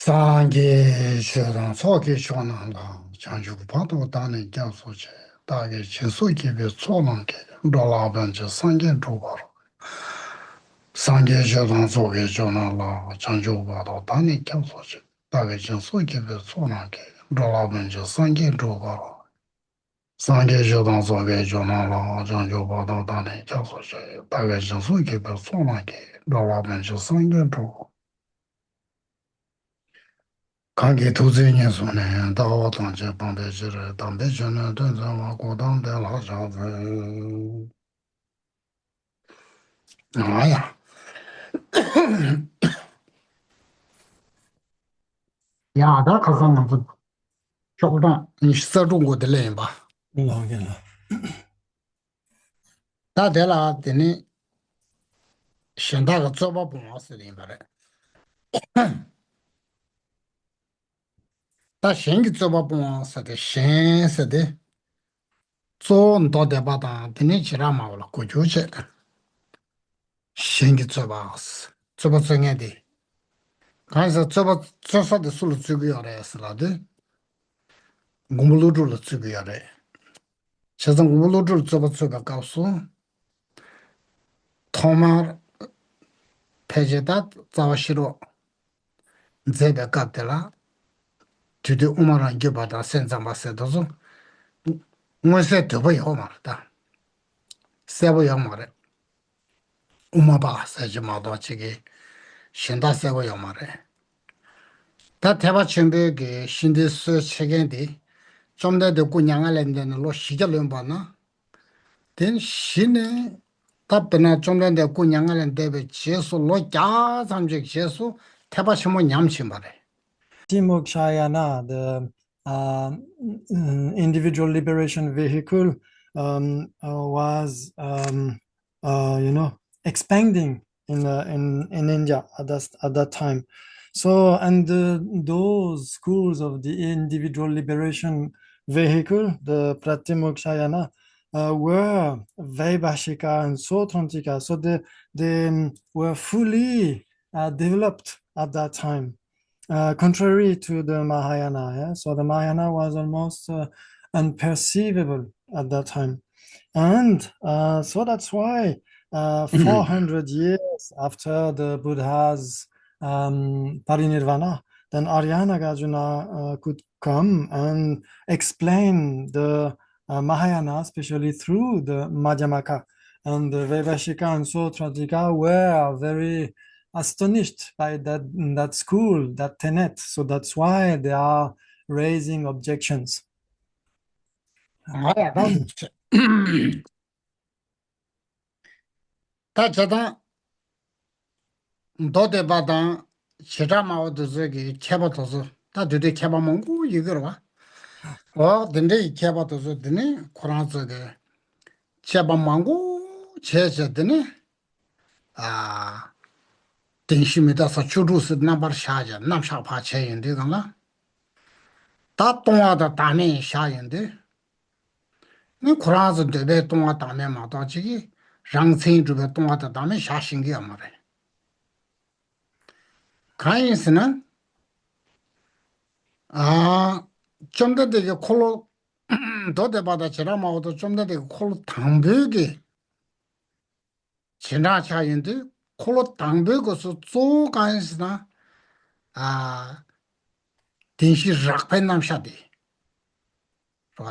상계学堂 소개 쇼나라 장주고 봐도 다는教소체 다게 진소기에 초랑게 로라반저 상계 조바로 상계学堂 소개 쇼나라 장주고 봐도 다는教소체 다게 진소기에 초랑게 로라반저 상계 조바로 상계 学堂 소개 쇼나라 장주고 봐도 다는 教소체 다게 진소기에 초랑게 로라반저 상계 조바로 관계 도저히 손에 다와 당제 방배지를 담배주는 된자와 고당대 하자고 아야 야다 가서는 그 조금你是中国的人吧大得了等你现在个做不不是的吧嘞但现在做不不是的现是的做到的吧当等你其他嘛了过去去现在做吧是做不做眼的但是做不做啥的数了最个要的是了的我们录住了最个要的现在我们录住做不做个告诉他们拍摄的早些了这边搞的了就对我们让就把它现场把摄都是我是都不要嘛的摄不要嘛的我们把摄就嘛到这个现在摄不要嘛的他台湾前边给新的是切件的中间的姑娘啊来的那落洗脚轮吧呢等新的他本来中间的姑娘啊来的结束落家上去结束台湾什么娘亲吧的Pratimokṣhayāna, the individual liberation vehicle, was expanding in India at that time. So, and those schools of the individual liberation vehicle, the Pratimokṣhayāna, were Vaibhāṣhika and Sautrāntika. So they were fully developed at that time. Contrary to the Mahāyāna, yeah? So the Mahāyāna was almost unperceivable at that time. And so that's why 400 years after the Buddha's Parinirvāṇa, then Ārya Nāgārjuna could come and explain the Mahāyāna, especially through the Madhyamaka. And the Vaibhāṣhika and Sautrāntika were very astonished by that school, that tenet. So that's why they are raising objections. 哎呀，倒是，他觉得到底把当其他嘛我都是给开发都是，他对对开发蒙古一个了吧？我等这开发都是等呢，可能这个开发蒙古切切的呢啊，等西面的是居住是那边下去，那下爬切人的个了，他东亚的大面下人的，你可能是对对东亚大面嘛，到这个让村这边东亚的大面下新个嘛的。看意思呢，좀 더 되게 콜로 도대 받아 지나마도 좀 더 되게 콜로 당벽이 지나차인데 콜로 당벽에서 쪼간스나電視 락pen 남샤디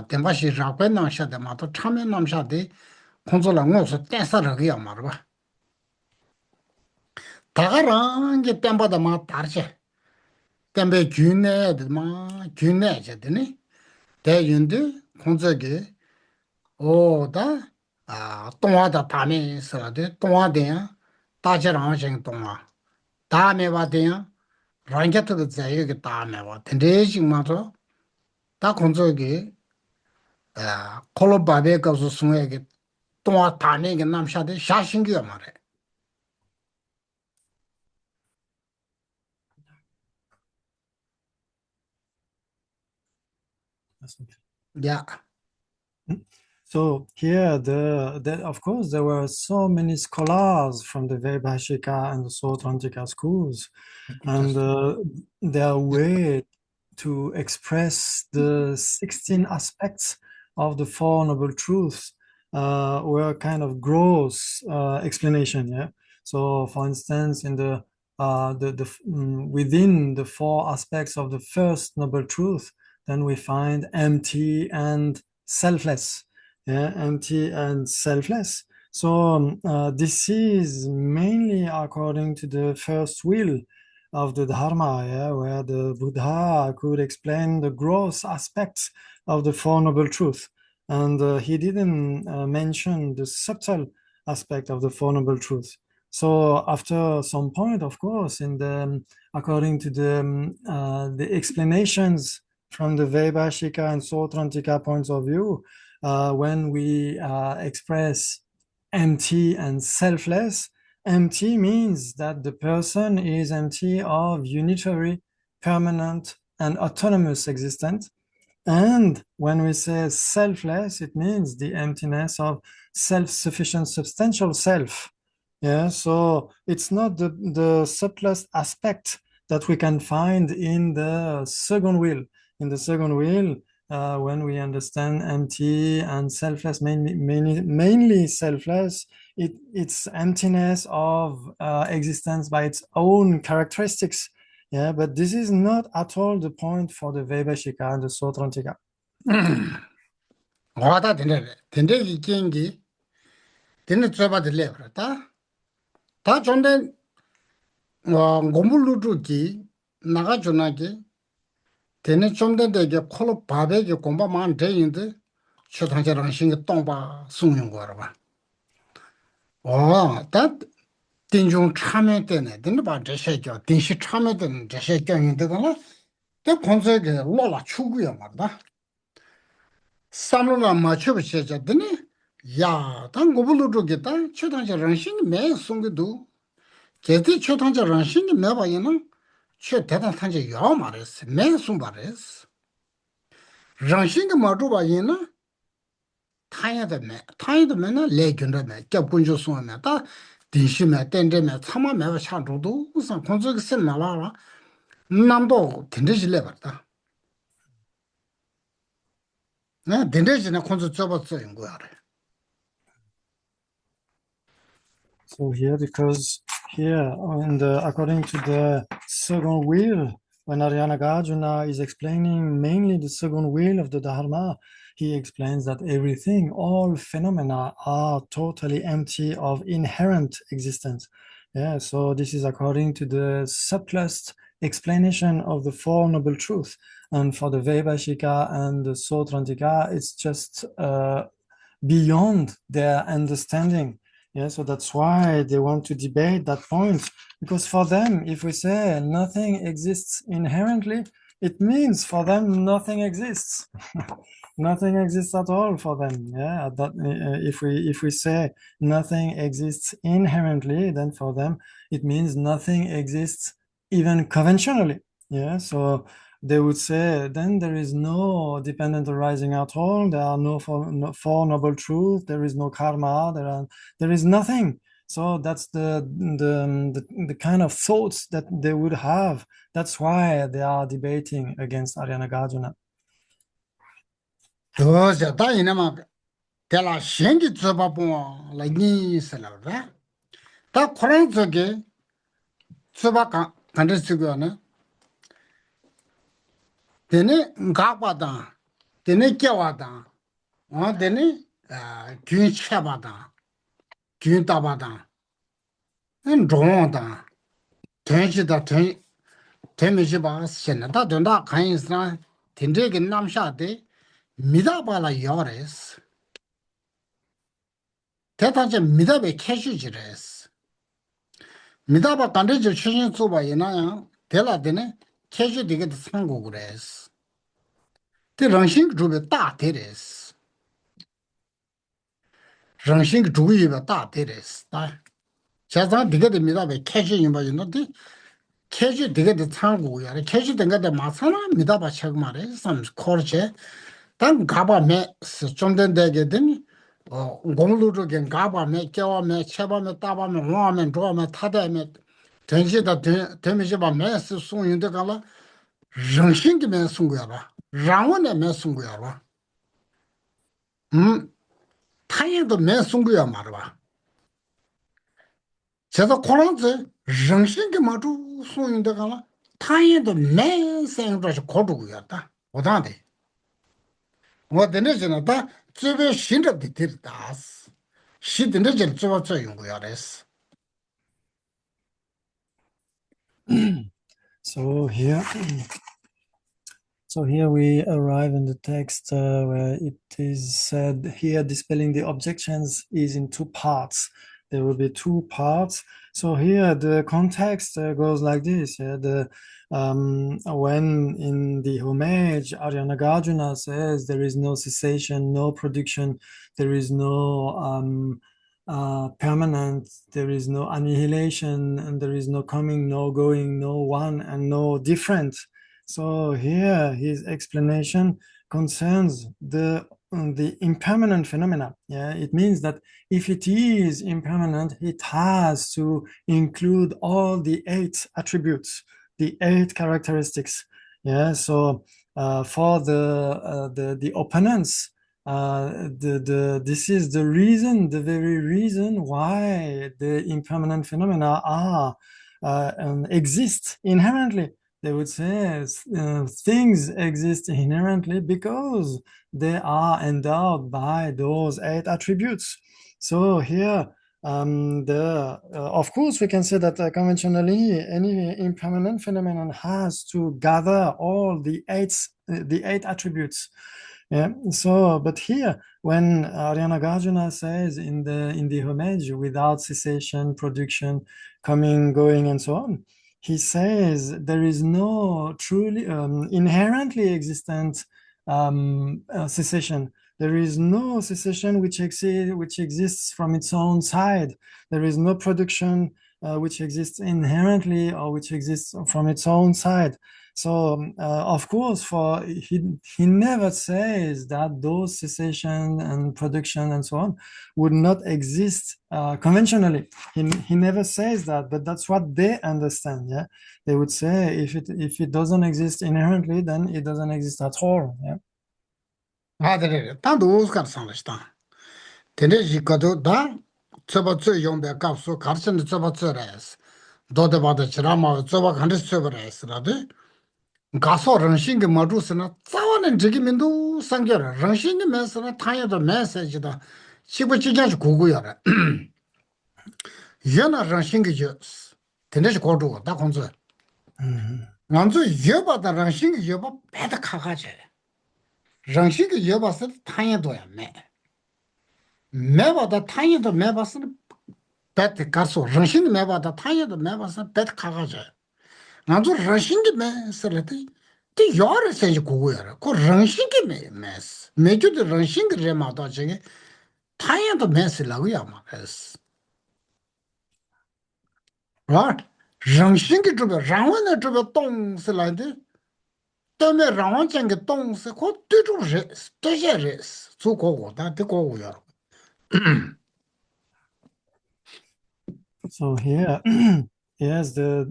電視 락pen 남샤데 마도 참여 남샤데 콘솔랑 옷을 떼서를 그야 말봐 다가랑 게 땜바다 마 다르지 땜베 균내도 마 균내제드니 대윤도 콘저게 오다 동화다 다음에 서데 동화대야 다저랑생 동화 다음에 와대야 랑게트도 자유게 다음에 와 근데지마도 다 콘저게 콜로바베 가서 숨에게 동화 다음에게 남샤데 샤신기야 말해 야 So here, of course, there were so many scholars from the Vaibhāṣhika and the Sautrāntika schools, and their way to express the 16 aspects of the Four Noble Truths were kind of gross explanation. Yeah. So, for instance, in within the four aspects of the first Noble Truth, then we find empty and selfless. Yeah, empty and selfless. So this is mainly according to the first will of the Dharma, yeah, where the Buddha could explain the gross aspects of the Four Noble Truths. And he didn't mention the subtle aspect of the Four Noble Truths. So after some point, of course, according to the explanations from the Vaibhāṣhika and Sautrāntika points of view, when we express empty and selfless, empty means that the person is empty of unitary, permanent, and autonomous existence. And when we say selfless, it means the emptiness of self-sufficient substantial self. Yeah, so it's not the subtlest aspect that we can find in the second will. In the second will, when we understand empty and selfless, mainly selfless, it's emptiness of existence by its own characteristics. Yeah, but this is not at all the point for the Vaibhāṣhika and the Sautrāntika. 와다 된대 이경기 된대 줘봐도 레버다 다 존데 고물루루기 나가주나기 되네 좀된데게 콜로 바베게 공부만 돼인데 초단자랑 신경 똥바 숭용 거라 봐. 다 딘중 참여 때네 된데 봐 저셔죠. 딘시 참여 때는 저셔죠 인데잖아. 그 건설게 로라 추구야 말다. 삼로나 맞춰버셔져 되네. 야, 당 고불루루겠다. 초단자랑 신경 매 숭기도 제대 초단자랑 신경 매 봐야는 최 대단 탄제 요 말했어. 매 숭바랬어. 랑신가 마주바이나 타야데메 타야데메나 레균데메 겹군조 소메 다 딘시메 덴데메 참마메 차도도 우선 konzog semmalala 남도 딘데질레 봤다 나 딘데지나 konzog 접었어요 거야. So here, because here, according to the second will, when Ārya Nāgārjuna is explaining mainly the second will of the Dharma, he explains that everything, all phenomena are totally empty of inherent existence. Yeah, so this is according to the subtlest explanation of the Four Noble Truths. And for the Vaibhāṣhika and the Sautrāntika, it's just beyond their understanding. Yeah, so that's why they want to debate that point, because for them, if we say nothing exists inherently, it means for them nothing exists. Nothing exists at all for them. Yeah, that if we say nothing exists inherently, then for them it means nothing exists even conventionally. Yeah, so they would say then there is no dependent arising at all. There are no four noble truths. There is no karma. There is nothing. So that's the kind of thoughts that they would have. That's why they are debating against Ārya Nāgārjuna. 도저 다이나마 대라 신기 접어보 라니스라다 다 코란 속에 접어가 간데스고는 되네 가바다 되네 겨와다 되네 균쳐바다 균다바다 en종다 된시다 되미지바 신나다 된다 간이스나 된데게 남샤데 미다발라 요레스 대단히 미다베 캐시지레스 미다바 간데지 최신 소바이나야 델라데네 캐시 되게 상고그레스 대랑신 주베 다데레스 랑신 주위에 다데레스 다 자자 되게 미다베 캐시 임바이노데 캐시 되게 상고야 캐시 된가데 마사나 미다바 책 말에 삼 코르체 단 가바메 좀 된다게 되니 공루적인 가바메, 겨와메, 채바메, 따바메, 홍화메, 조화메, 타다메, 전시다 되면서 메스 송인데 가라 정신기면 송구야라. 라원에 메 송구야라. 타인도 메 송구야 말아. 제가 코란지 정신기 마주 송인데 가라 타인도 메 생각을 고르고야다. 오다데. 뭐 되는지는 다 집에 신럽이 들다스. 시드는 좀 좁아져 용구야레스. So here, we arrive in the text where it is said here, dispelling the objections is in two parts. There will be two parts. So here the context goes like this. Yeah? When in the homage, Ārya Nāgārjuna says there is no cessation, no production, there is no permanent, there is no annihilation, and there is no coming, no going, no one, and no different. So here his explanation concerns the impermanent phenomena. Yeah, it means that if it is impermanent, it has to include all the 8 attributes, the 8 characteristics. Yeah, so for the opponents, this is the reason, the very reason why the impermanent phenomena are exist inherently. They would say things exist inherently because they are endowed by those 8 attributes. So here, of course, we can say that conventionally, any impermanent phenomenon has to gather all the 8 attributes. Yeah. So, but here, when Ārya Nāgārjuna says in the homage, without cessation, production, coming, going, and so on, he says there is no truly inherently existent cessation. There is no cessation which exists from its own side. There is no production which exists inherently or which exists from its own side. So, of course, he never says that those cessation and production and so on would not exist conventionally. He never says that, but that's what they understand. Yeah, they would say if it doesn't exist inherently, then it doesn't exist at all. Yeah. tanto Oscar sanlaşta. Teneci kadı da çabatı yombe kapsu karşını çabatı res. Dode bada çırama çaba kandı çöbres radı. Gaso rangşingi madusuna zavanın jigimindu sangyara. Rangşingi mesana tanyada mesajı da çiba çicanç kuguyara. Yana rangşingi jös. Teneci kodu da konzu. Nanzu jöba da rangşingi jöba beda kagacı. Rangşingi jöbası tanyadoya me. 매바다 타이도 매바스는 배트 가서 정신 매바다 타이도 매바스 배트 가가져 나도 정신이 매스라도 티 요르 세지 고고야라 그 정신이 매스 매주도 정신이 레마다 저게 타이도 매스라고야 말스 라 정신이 좀 라원의 좀 동스라인데 때문에 라원 전게 동스 그 뒤주르 되셔레스 주고고다 되고고야. So here, yes, the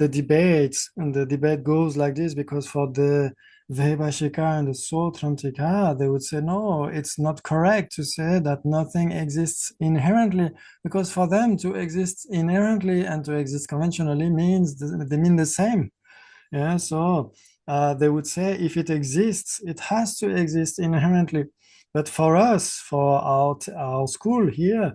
debates, and the debate goes like this, because for the Vaibhāṣhika and the Sautrāntika, they would say, no, it's not correct to say that nothing exists inherently, because for them to exist inherently and to exist conventionally they mean the same. Yeah, so they would say if it exists, it has to exist inherently. But for us, for our school here,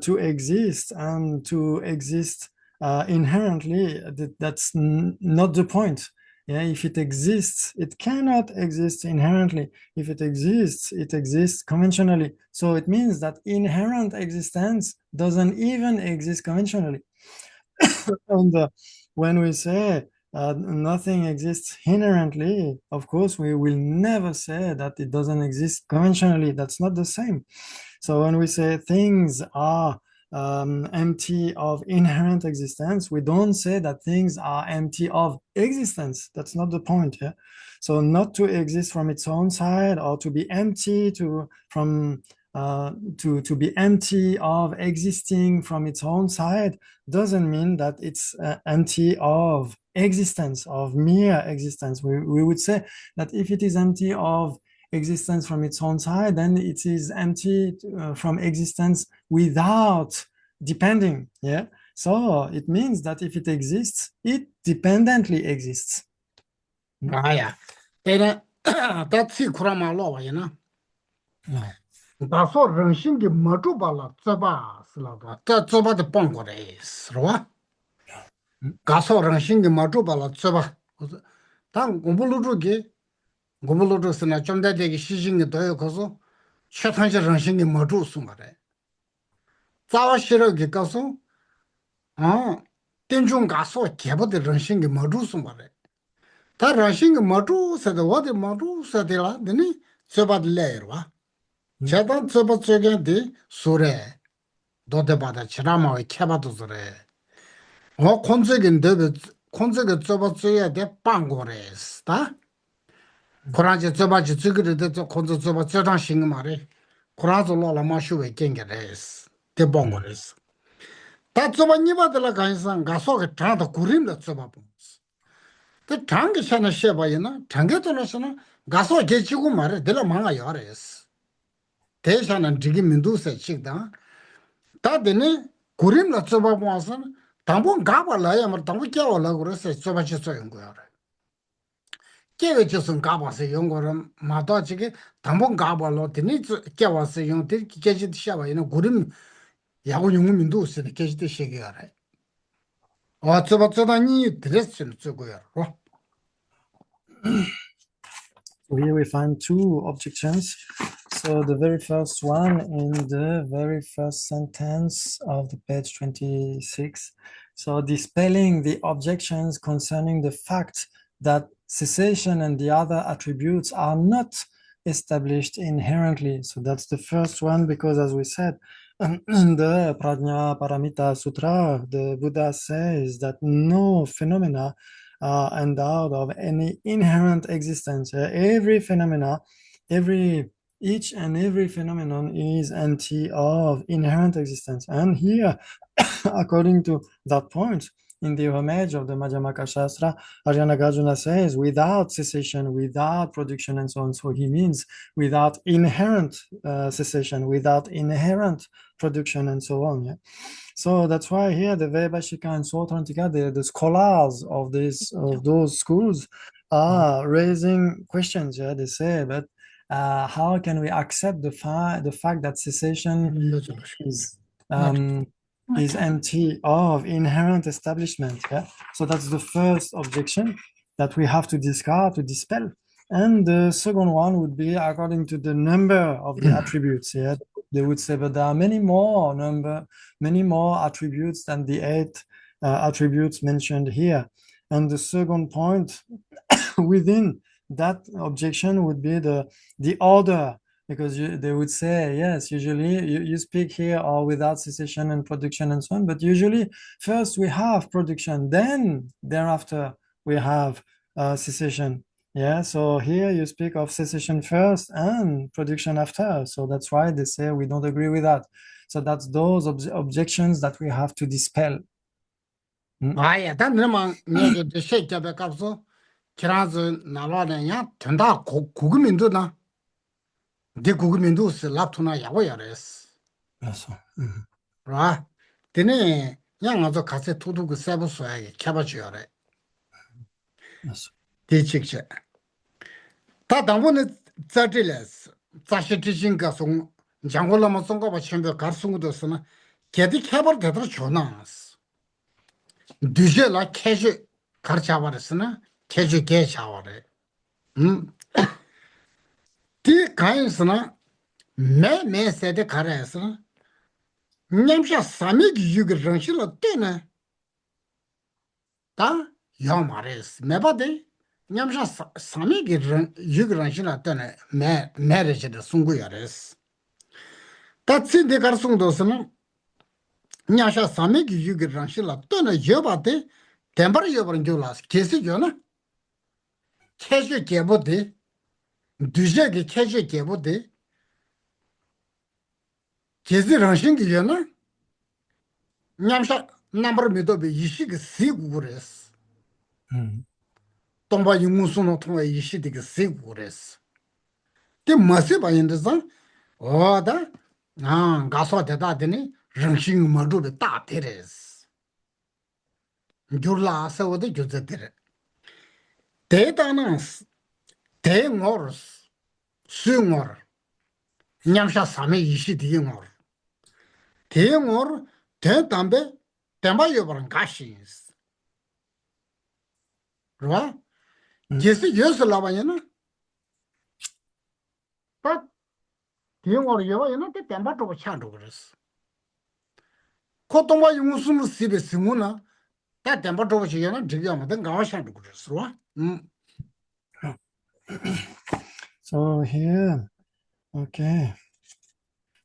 to exist and to exist inherently, that's not the point. Yeah, if it exists, it cannot exist inherently. If it exists conventionally. So it means that inherent existence doesn't even exist conventionally. And when we say nothing exists inherently, of course, we will never say that it doesn't exist conventionally. That's not the same. So when we say things are empty of inherent existence, we don't say that things are empty of existence. That's not the point. Yeah? So not to exist from its own side or to be empty from to be empty of existing from its own side doesn't mean that it's empty of existence, of mere existence. We would say that if it is empty of existence from its own side, then it is empty from existence without depending. Yeah. So it means that if it exists, it dependently exists. 아야. 때는 that's 쿠라마 로와이나. 다소 런신기 머주발라 쩌바스라가 쩌바의 뻥거래스로와. 가소 런신기 머주발라 쩌바. 당 공부로르스나 좀 되게 시징이 도요 거서 최탄시 런신기 머주스 말해. 자와시르게 가서 땡중 가서 개버의 런신기 머주스 말해. 다 런신기 머주스도 어디 머주스들라 되니 쩌바들래와. 제단 쩌바 쪽에디 소래 도대바다 지라마의 캐바도 소래 콘적인데 콘적의 쩌바 쪽에 대 빵고래스 다 코란제 쩌바지 찍으르데 콘적 쩌바 쩌장 신경 말에 코란zo 로라 마슈에 겐게레스 대 빵고래스 다 쩌바 니바들라 간상 가서게 다다 구림다 쩌바 봉스 그 장게 샤나 셰바이나 장게 돌아서나 가서 개치고 말에 들라 망아 야레스 대사는 지금 민두세 식다 다데네 구림라 쩌바 봉선 당분 가발라야 뭐 당분 깨올라 그래서 쩌바치 써인 거야 깨외쳐선 가봐서 연구를 마다지게 당분 가발로 되니 깨와서 용들 깨지듯이 샤바이는 구림 야구 용민도 쓰는 깨지듯이 얘기하라 쩌바쩌다니 드레스는 쓰고요 So here we find two objections. So the very first one in the very first sentence of the page 26. So dispelling the objections concerning the fact that cessation and the other attributes are not established inherently. So that's the first one, because as we said, in the Prajna Paramita Sutra, the Buddha says that no phenomena endowed of any inherent existence. Every phenomena, each and every phenomenon is empty of inherent existence. And here, according to that point, in the homage of the Madhyamaka Shastra, Ārya Nāgārjuna says without cessation, without production, and so on. So he means without inherent cessation, without inherent production, and so on. Yeah? So that's why here the Vaibhāṣhika and Sautrāntika, the scholars of those schools are raising questions. Yeah, they say, but how can we accept the fact that cessation is empty of inherent establishment? Yeah, so that's the first objection that we have to discard, to dispel. And the second one would be according to the number of the attributes. Yeah, they would say, but there are many more attributes than the 8 attributes mentioned here. And the second point within that objection would be the order, because they would say, yes, usually you speak here or without cessation and production and so on, but usually first we have production, then thereafter we have cessation. Yeah, so here you speak of cessation first and production after. So that's why they say we don't agree with that. So that's those objections that we have to dispel. 아야, 단들만 내가 쉐이크에 가서 키라즈 나라냐 된다 고급민도나 네 고급민도스 랍토나 야고야레스. 그래서 라. 되네. 양아서 가서 도둑 세버스에 캐바지요래. 그래서 대책체. 다 당분에 자질레스. 자시티징가 송 장골라만 송가바 쳔베 가르송도스나 개디 캐버 되더 좋나스. 뒤제라 캐지 가르차바르스나 캐지 개샤와래. 디 가인스나 매매세데 가라스나 냠샤 사미기 유그런실로 때네. 다 야마레스 매바데 냠샤 사미기 유그런실로 때네 매레제데 숭구야레스. 다친데 가르송도스나 냠샤 사미기 유그런실로 때네 여바데 템버 여버는 줄라스 계시죠나 캐지 개보데 두제게 캐지 개보데 계지 런싱기 요나 냠샤 남버 미도베 이시기 시구레스 동바 유무스노 통에 이시디기 시구레스 데 마세 바인데자 오다 가서 대다더니 런싱 마도베 따테레스 줄라 세워데 주제데레 대다나스 대모르스 수모르 냠샤 사메 이시디잉어 대모르 대담베 대마여버는 가시스 그와 예스 예스 라바냐나 딱 대모르 여바야나 때 대마도 차도 그랬어 코동바 용수무 시베 스무나 때 대마도 치야나 지야마든 가와샤도 그랬어 So here, okay.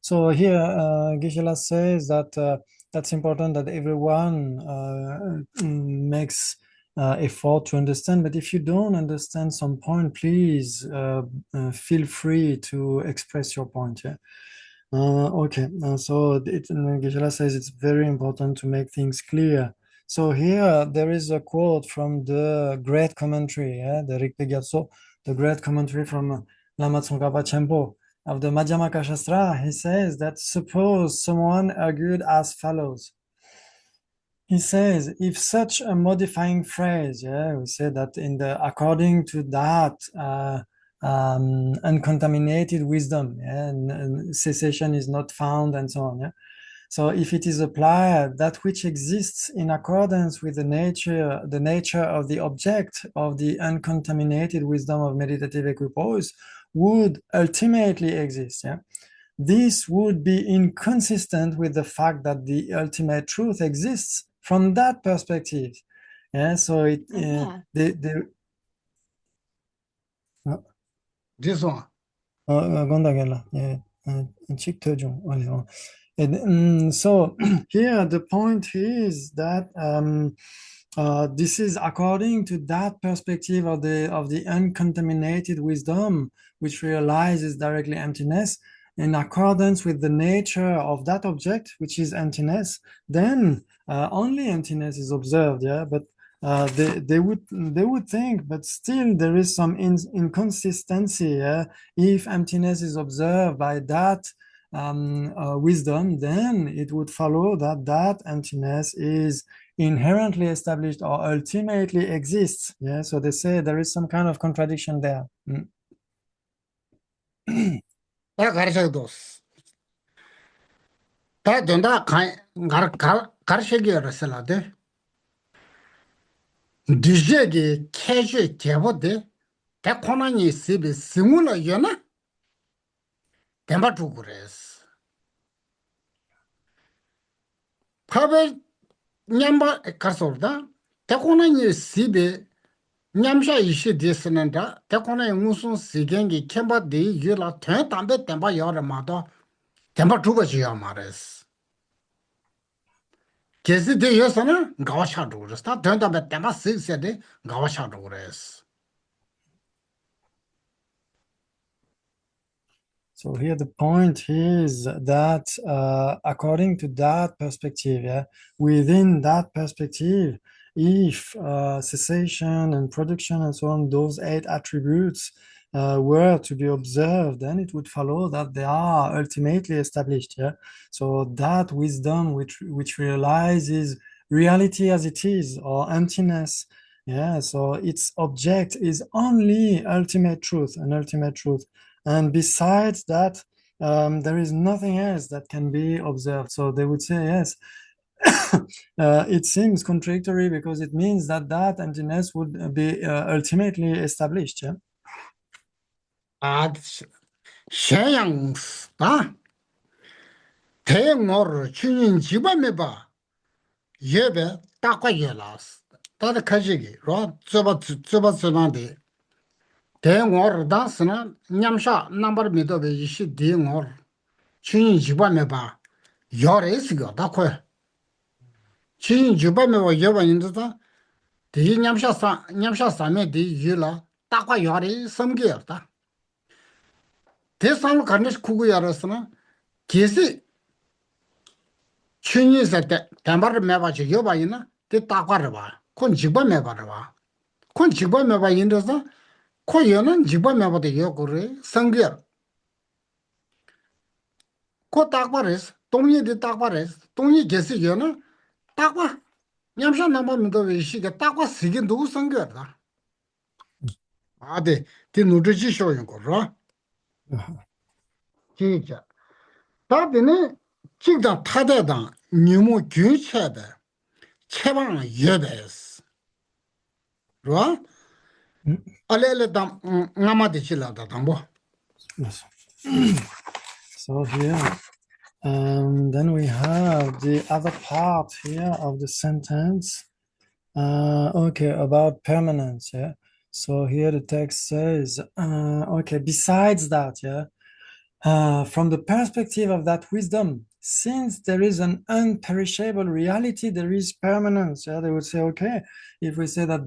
So here, Geshe-la says that that's important that everyone makes effort to understand. But if you don't understand some point, please feel free to express your point. Yeah. Okay. So Geshe-la says it's very important to make things clear. So here there is a quote from the great commentary, the Rigpa Gyatso, the great commentary from Lama Tsongkhapa Chenpo of the Madhyamaka Shastra. He says that suppose someone argued as follows. He says, if such a modifying phrase, we say that according to that uncontaminated wisdom, and cessation is not found, and so on. So if it is applied, that which exists in accordance with the nature of the object of the uncontaminated wisdom of meditative equipoise would ultimately exist. This would be inconsistent with the fact that the ultimate truth exists from that perspective. So it this one so here the point is that this is according to that perspective of the uncontaminated wisdom, which realizes directly emptiness in accordance with the nature of that object, which is emptiness. Then only emptiness is observed. But they would think, but still there is some inconsistency. If emptiness is observed by that wisdom, then it would follow that emptiness is inherently established or ultimately exists. So they say there is some kind of contradiction there. 다 가르쳐도스 다 된다 가르쳐기어서라데 디제게 캐시 제보데 다 코나니 시비 스물어 여나 덴바 두고레스 파베 냠바 가서다 다 코나니 시비 냠샤 이시 디스는다 다 코나니 무슨 시겐기 캠바디 유라 된 담베 덴바 여라마도 덴바 두고지야 말레스 계시데 여서나 가와샤도 그랬어 다 된 담베 덴바 시세데 가와샤도 그랬어. So here the point is that according to that perspective, within that perspective, if cessation and production and so on, those 8 attributes were to be observed, then it would follow that they are ultimately established. So that wisdom which realizes reality as it is, or emptiness, so its object is only ultimate truth, an ultimate truth. And besides that, there is nothing else that can be observed. So they would say, yes, it seems contradictory because it means that emptiness would be ultimately established. 셰양스다 대모르 주인 집안에봐 예배 딱과예라스 다들 가지기 로 저버서난데 대모르 다스나 냠샤 넘버 미도베 이시 대모르 주인 집안에봐 열에스가 다코 주인 집안에봐 여반인도다 대 냠샤사메 대 유라 딱과 열에 섬기었다 대상을 간다시 구구야라스나 계시 춘이서 때 대마를 매봐지 여봐이나 때 딱과를 봐. 콘 집어 매봐를 봐. 콘 집어 매봐 인도서 코여는 집어 매봐도 여고를 성결. 코 딱과를 동의도 딱과를 동의 계속이는 딱과 냠샤 남아면도 위시가 딱과 쓰기 누구 성결다. 아, 네. 네 누르지 쇼인 거라. 진짜. 다들 직장 타대다 뉴모 균체다. 체방 예배스. 그러? 알레레담 나마디실라다 담보. Yes. So here, then we have the other part here of the sentence. Okay, about permanence. Yeah. So here the text says, okay, besides that, yeah, from the perspective of that wisdom, since there is an unperishable reality, there is permanence. Yeah, they would say, okay, if we say that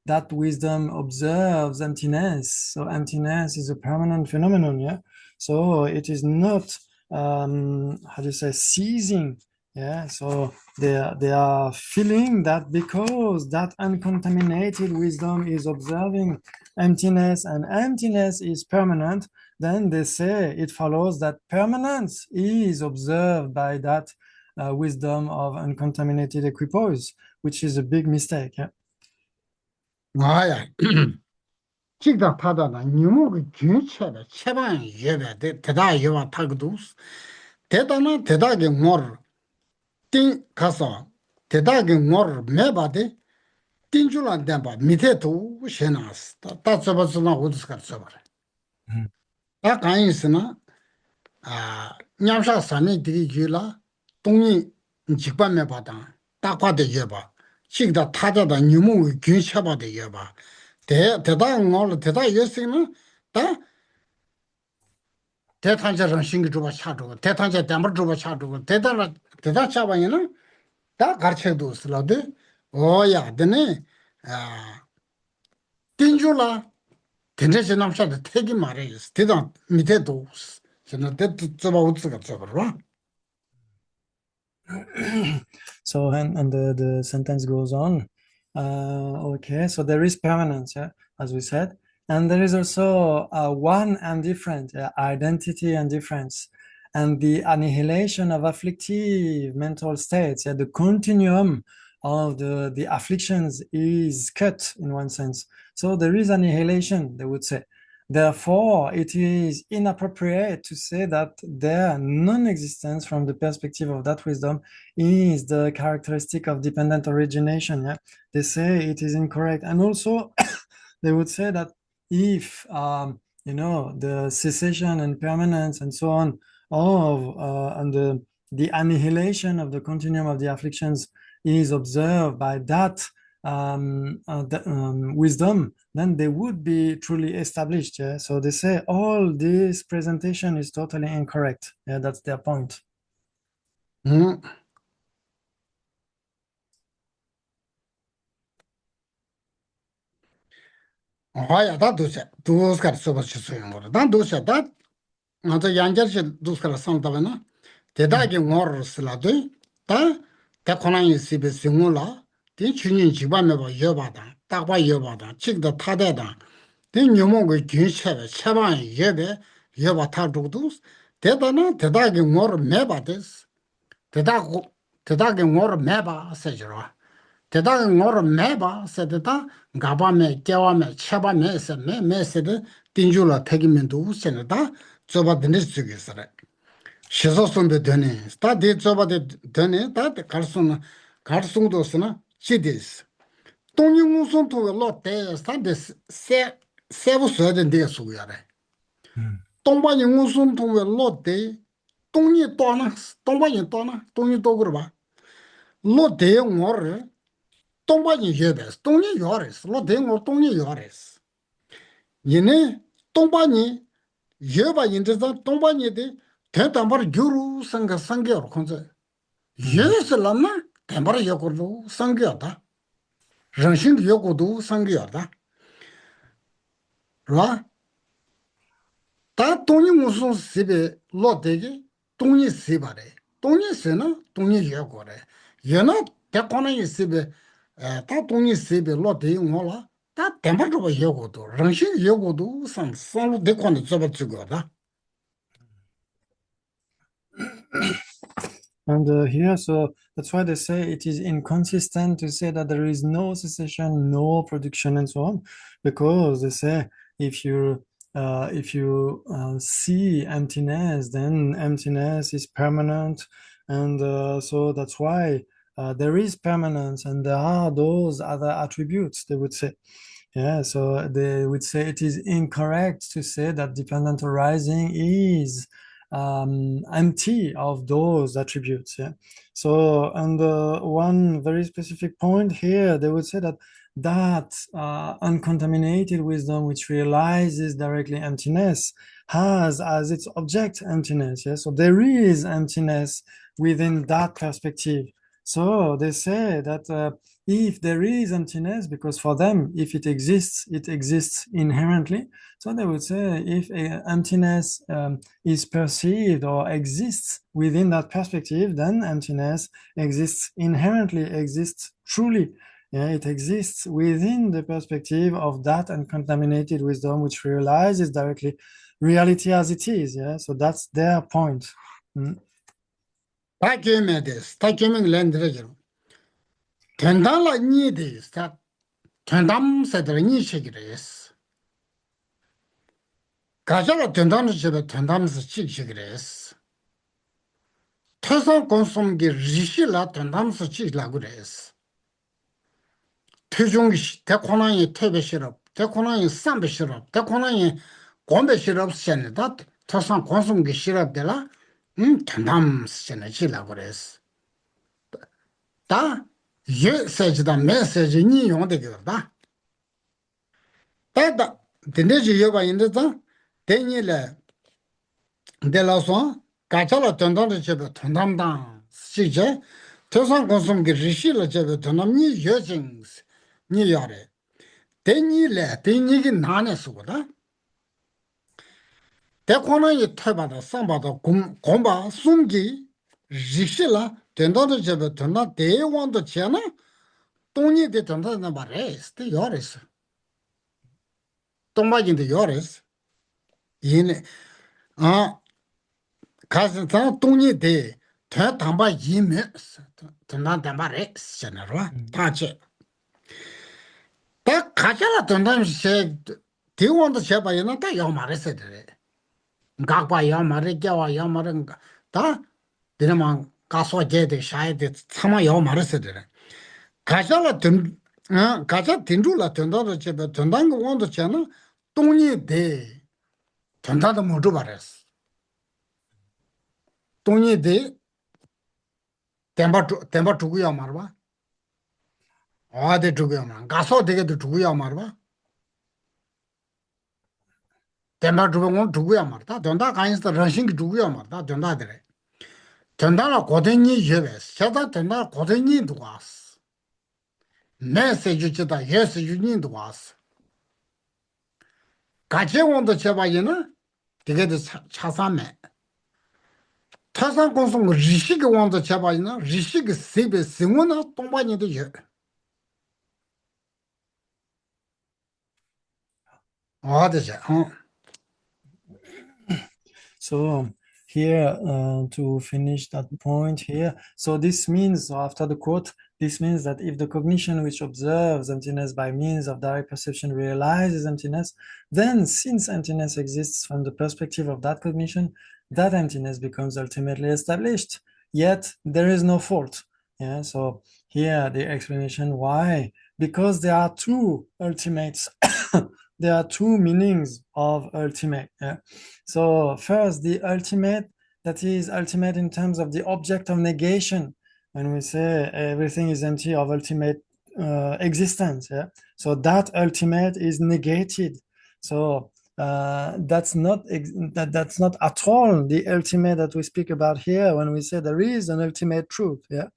that wisdom observes emptiness, so emptiness is a permanent phenomenon. Yeah, so it is not how do you say ceasing. Yeah, so they are feeling that because that uncontaminated wisdom is observing emptiness and emptiness is permanent, then they say it follows that permanence is observed by that wisdom of uncontaminated equipoise, which is a big mistake. Yeah? 아야. 직장 타다나 뉴모 균체다. 체방 예배 대다 예와 타고도 대다나 대다게 뭘 띵 가서 대다게 뭘 매바데 띵줄안 된바 밑에도 셔나스 다 잡아서나 어디서 갔어 봐라. 다 가인스나 아 냠샤 산에 되게 줄라 동이 직반매 받아 딱과대 예봐 식다 타자다 뉴모 균체바대 예봐 대다 뭘 대다 예스는 다 대탄자랑 신기 줘봐 차주고 대탄자 담을 줘봐 차주고 대다 차바이는 다 가르쳐도 쓰라데 오야 되네 아 띵줄라 된대지 남샤도 태기 말이야 대다 밑에도 저는 대도 잡아 웃어가 잡아라. So and the sentence goes on. Okay, so there is permanence, yeah, as we said, and there is also one and different identity and difference, and the annihilation of afflictive mental states. Yeah, the continuum of the afflictions is cut in one sense. So there is annihilation, they would say. Therefore, it is inappropriate to say that their non-existence from the perspective of that wisdom is the characteristic of dependent origination. Yeah, they say it is incorrect, and also they would say that if the cessation and permanence and so on of and the annihilation of the continuum of the afflictions is observed by that wisdom, then they would be truly established. Yeah, so they say all this presentation is totally incorrect. Yeah, that's their point. 아야 다 도세 도스가 써봐서 쓰는 거라 난 도세 다 맞아 양자시 도스가 상담하나 대다게 뭐를 쓰라도 다 대코나이 시베 싱올라 대 주인 집안에 봐 여바다 딱봐 여바다 직도 타대다 대 녀목의 균체에 체방 예배 여바 타도도 대다게 뭐를 매바데스 대다게 뭐를 매바 세저라 대다게 뭐를 매바 세대다 가바메 깨와메 체바메 세메 메세데 띵줄라 태기면도 우세나다 저바드네 쓰겠어라 시소선도 되네 다데 저바데 되네 다데 갈송도스나 시디스 동영우선도 로테 산데 세부서된 데 수야래 동반이 우선도 로테 동이 또나 동반이 또나 동이 또 그러봐 로테 뭘 동반이 예베스 동이 요레스 로테 뭘 동이 요레스 얘네 동반이 예바 인데서 동반이데 대담바를 교루 상계로 컨세 예슬라나 대바를 여고도 상계하다 정신 여고도 상계하다 라 다 돈이 무슨 집에 로데기 돈이 세바래 동이 세나 동이 여고래 얘나 대권이 세베 다 동이 세베 로데 용어라 다 템버도 여고도 랑신 여고도 산로 대권이 잡아주고다. And here, so that's why they say it is inconsistent to say that there is no cessation, no production, and so on, because they say if you see emptiness, then emptiness is permanent, and so that's why there is permanence, and there are those other attributes. They would say, yeah. So they would say it is incorrect to say that dependent arising is empty of those attributes. Yeah. So, and one very specific point here, they would say that uncontaminated wisdom, which realizes directly emptiness, has as its object emptiness. Yeah. So there is emptiness within that perspective. So they say that if there is emptiness, because for them, if it exists inherently. So they would say if emptiness is perceived or exists within that perspective, then emptiness exists inherently, exists truly. Yeah, it exists within the perspective of that uncontaminated wisdom, which realizes directly reality as it is. Yeah, so that's their point. 다큐멘트 랜드레죠. 된달라 니데 스타 된담세들 니시기레스. 가자라 된다는 집에 된담스 찍시기레스. 태산 건송기 리실라 된담스 찍라 그레스. 태종기 대코나이 태베시럽, 대코나이 삼베시럽, 대코나이 곰베시럽 셴다 태산 건송기 시럽들라 된담스 셴네 찍라 그레스. 다 예세지다 메시지 니 용되거다. 다다 데네지 여바 인데다 데니레 데라소 가차라 던던데 제베 던담당 시제 태산 건송기 리실라 제베 던담니 여징 니 야레 데니레 데니기 나네스고다. 대코나이 태바다 삼바다 곰바 숨기 리실라 된다도 제베 던나 대원도 지나 돈이 되던다 말레스 때 요레스 돈마진데 요레스 이네 가스타 돈이 돼 대담바 이메스 던나 담바레스 잖아라 다체 딱 가자라 던담시 대원도 제바이나 다 요마레스 돼 각바 요마레 겨와 요마레 다 데만 가소제데 샤이데 참아 요마레스 돼 가자라 가자 딘줄라 된다도 제가 된다는 거 원도 잖아 돈이 돼 된다도 못 봐랬어 돈이 돼 템바 두고야 말봐 아데 두고야 말 가서 되게도 두고야 말봐 템바 두고야 말다 된다 가인스 런싱 두고야 말다 된다더래 된다라 고den이 예베스 제가 된다 고den이 두고스 메시지다 예스 유닌도 왔어. 같이 온도 제바이나 되게도 차사매. 타산 공송 리시기 온도 제바이나 리시기 세베 생원나 동반이도 여. 어디서? So here to finish that point here, so this means, so after the quote, this means that if the cognition which observes emptiness by means of direct perception realizes emptiness, then since emptiness exists from the perspective of that cognition, that emptiness becomes ultimately established. Yet there is no fault. Yeah. So here the explanation why, because there are two ultimates. There are two meanings of ultimate. Yeah? So first, the ultimate, that is ultimate in terms of the object of negation. When we say everything is empty of ultimate existence, yeah. So that ultimate is negated. So that's not at all the ultimate that we speak about here when we say there is an ultimate truth. Yeah.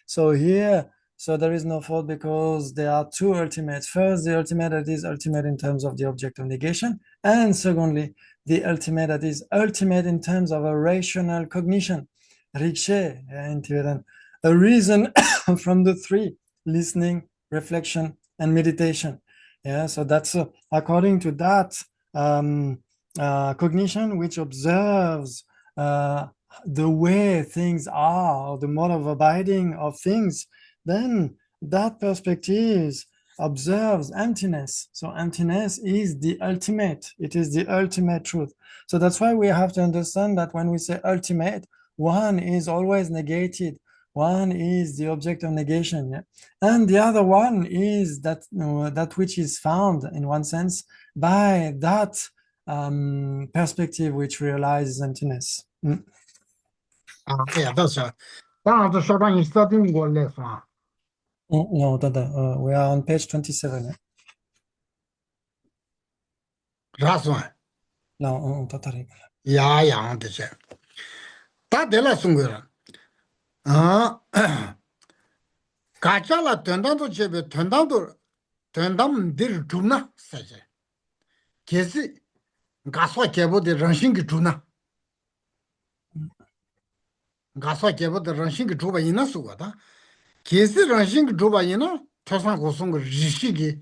So here. So there is no fault because there are two ultimates. First, the ultimate that is ultimate in terms of the object of negation. And secondly, the ultimate that is ultimate in terms of a rational cognition. rikshe in Tibetan, a reason from the three: listening, reflection, and meditation. Yeah, so that's according to that cognition, which observes the way things are, or the mode of abiding of things, then that perspective observes emptiness. So emptiness is the ultimate. It is the ultimate truth. So that's why we have to understand that when we say ultimate, one is always negated. One is the object of negation, yeah? And the other one is that that which is found in one sense by that perspective which realizes emptiness. Yeah, that's right. That's short on starting goal lesson. No, we are on page 27. Yeah? That's one. No, totally. Yeah, that's it. That de la sungura. Kachala tendando chebe tendam dir tuna saje. Kesi gaswa kebo de ranshingi tuna. Gaswa kebo de ranshingi tuba ina suwa da. Kesi ranshingi tuba ina tosan kosonga rishigi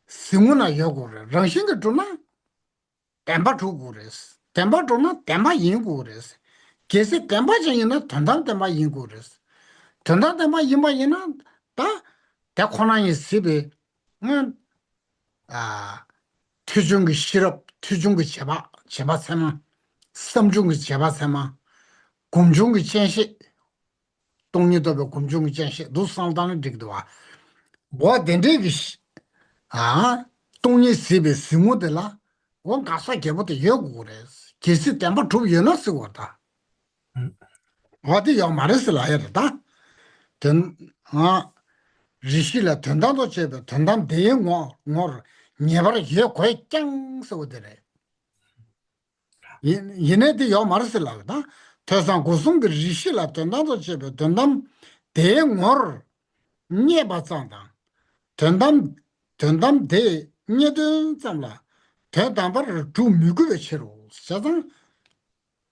simuna yogore. Ranshingi tuna temba chugures. Temba tuna temba yingures. Kesi temba chayina tendam temba yingures. Tendam temba yinba ina da 대 코나이 시비 투중의 시럽 투중의 제바 세마 섬중의 제바 세마 공중의 전시 동료도 공중의 전시 누상단을 되기도와 뭐 된대기 동료 시비 스무들라 원 가서 개부터 여고래 계시 때문에 좀 연었어 거다 어디 요 말했을 아야다 된아 리실라 된다도 제베 된담 대응어 뭐 네바를 해 거의 짱 써더래 얘네들 요 말했을라다 태상 고승 그 리실라 된다도 제베 된담 대응어 네바상다 된담 대 네든 잠라 대담바를 좀 미국에 치로 사상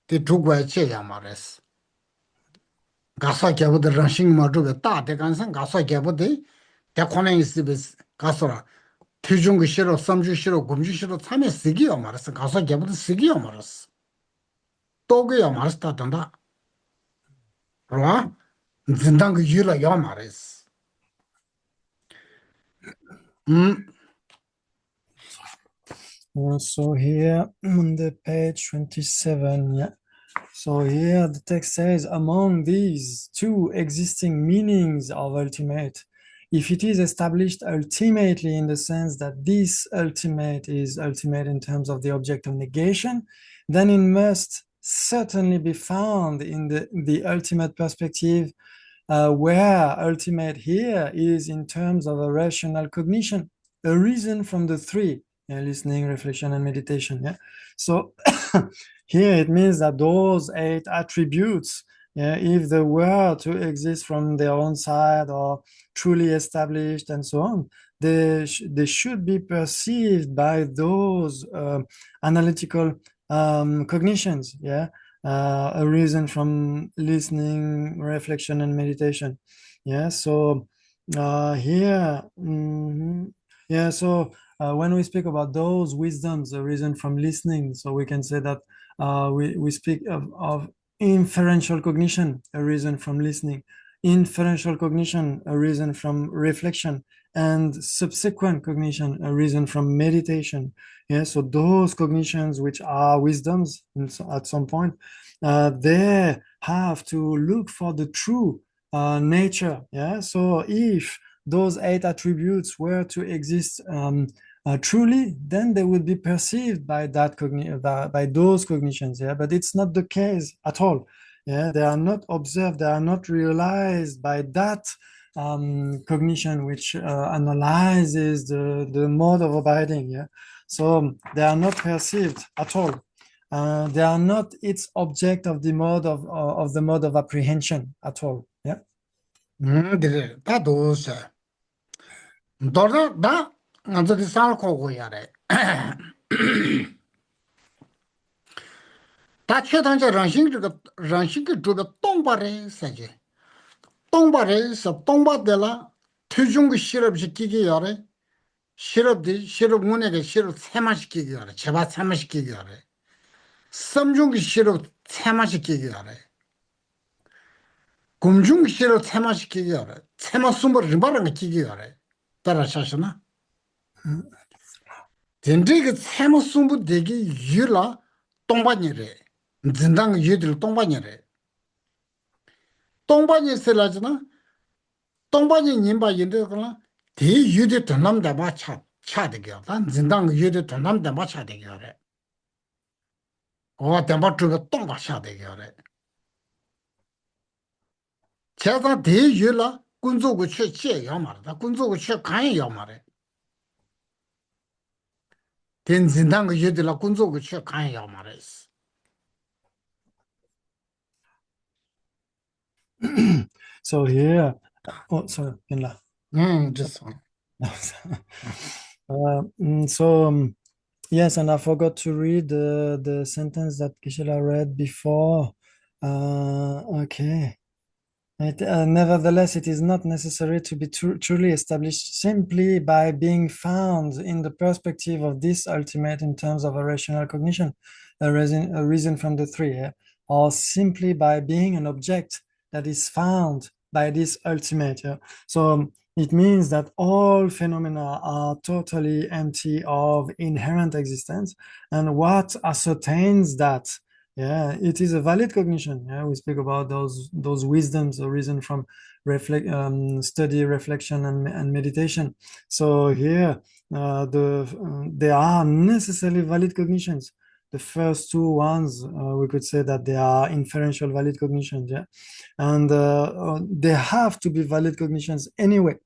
대 두고에 쳐야 말했어 가서 개보들 런싱 마주베 따대 간상 가서 개보들 대코는 있으면서 가서라 표준 싫어, 삼주 싫어, 금주 싫어, 참에 쓰기요 말았어. 가서 개부터 쓰기요 말았어. 또그요 말았다 된다. 그럼 진단 그 유라 요 말았어. So here on the page 27, yeah. So here the text says, among these two existing meanings of ultimate, if it is established ultimately in the sense that this ultimate is ultimate in terms of the object of negation, then it must certainly be found in the ultimate perspective, where ultimate here is in terms of a rational cognition, a reason from the three, listening, reflection, and meditation. Yeah. So here it means that those 8 attributes, if they were to exist from their own side or truly established and so on, they should be perceived by those analytical cognitions. Yeah. A reason from listening, reflection, and meditation. Yeah. So here, yeah. So when we speak about those wisdoms, a reason from listening, so we can say that we speak of inferential cognition, a reason from listening, inferential cognition, a reason from reflection, and subsequent cognition, a reason from meditation. Yeah, so those cognitions which are wisdoms at some point, they have to look for the true nature. Yeah, so if those 8 attributes were to exist truly, then they would be perceived by that by those cognitions. Yeah, but it's not the case at all. Yeah, they are not observed, they are not realized by that cognition which analyzes the mode of abiding. Yeah, so they are not perceived at all. They are not its object of the mode of apprehension at all. Yeah. 그래. 다 도서. 너도 나 먼저 살고 고야래. 다 다 최단자 랑싱 주가 똥바래 사지 똥바래서 똥바들라 투중기 시럽시키기 열에 시럽 문에게 시럽 세마시키기 열에 제바 세마시키기 열에 섬중기 시럽 세마시키기 열에 곰중기 시럽 세마시키기 열에 세마 숨을 림바랑가 키기 열에 따라샤시나 된지가 세마 숨부 되기 유라 똥바니래 진당 유들 똥바니래 똥바니 쓰라잖아 똥바니 님바 인데거나 대 유대 돈남다 마차 차대겨 난 진당 유대 돈남다 마차대겨래 어 담바 주가 똥바 차대겨래 제가 대 유라 군조고 최체 야마다 군조고 최 간이 야마래 된 진당 유대라 군조고 최 간이 야마래 So here, oh, sorry, Pinla. just one. Yes, and I forgot to read the sentence that Kishila read before. Okay. Nevertheless, it is not necessary to be truly established simply by being found in the perspective of this ultimate in terms of a rational cognition, a reason from the three, or simply by being an object that is found by this ultimate. So it means that all phenomena are totally empty of inherent existence, and what ascertains that it is a valid cognition. We speak about those wisdoms arisen from study, reflection, and meditation. So here, they are necessarily valid cognitions. The first two ones, we could say that they are inferential valid cognitions, and they have to be valid cognitions anyway.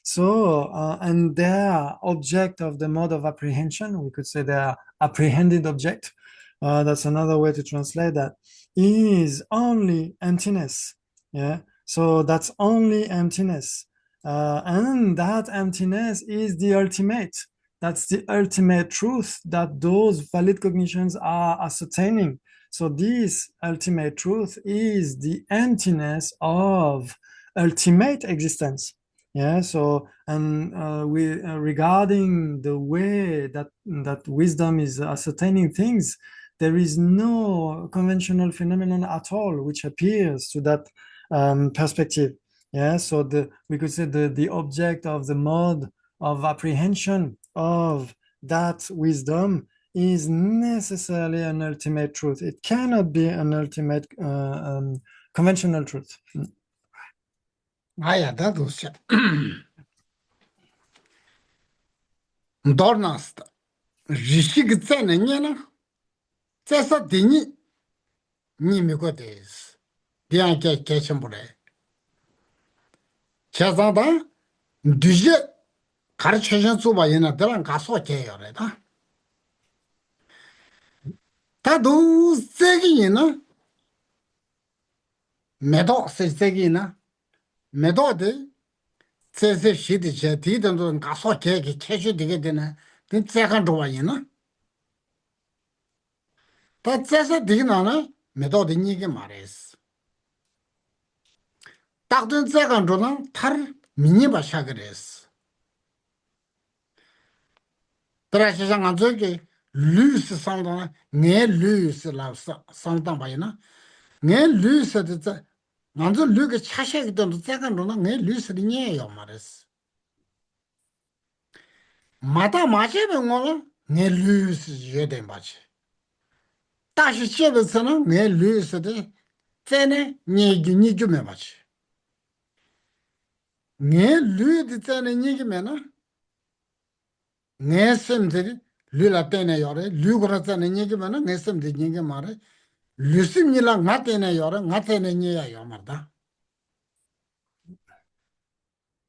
So, and they are object of the mode of apprehension. We could say they are apprehended object. That's another way to translate that, is only emptiness. So that's only emptiness. And that emptiness is the ultimate. That's the ultimate truth that those valid cognitions are ascertaining. So this ultimate truth is the emptiness of ultimate existence. So, and regarding the way that wisdom is ascertaining things, there is no conventional phenomenon at all which appears to that perspective. So we could say the object of the mode of apprehension of that wisdom is necessarily an ultimate truth. It cannot be an ultimate conventional truth. that's it. Dornast. Rishik Zenena. Cessa Dini Nimicodes. Bianca Cachambure. Chazada Duje Karchan Suba in a Delan Caso Chayoreta. Tadu Segina Medo says Segina Medo de says she did Jetit and Caso Cake, Cashu Digadina, then second Royana. That's a dinner, Medo de Nigamares. Takdun second Rona, Tar Miniba Shagares. Trashang Anzoki, loose sound, near loose love sound by ne loose at the Nanzo look at Chashak the second Rona, ne loose the near Mares. Mata Mache, ne loose Jedemach. Tashi Chevesana, ne loose the Tene, Nigumemach. Ne lu the Tene Nigumena. Nesem de Lula Tene Yore, Lugratan and Nigimana, Nesem de Nigamare, Lusim Nila Natene Yore, Natene Nia Yamada.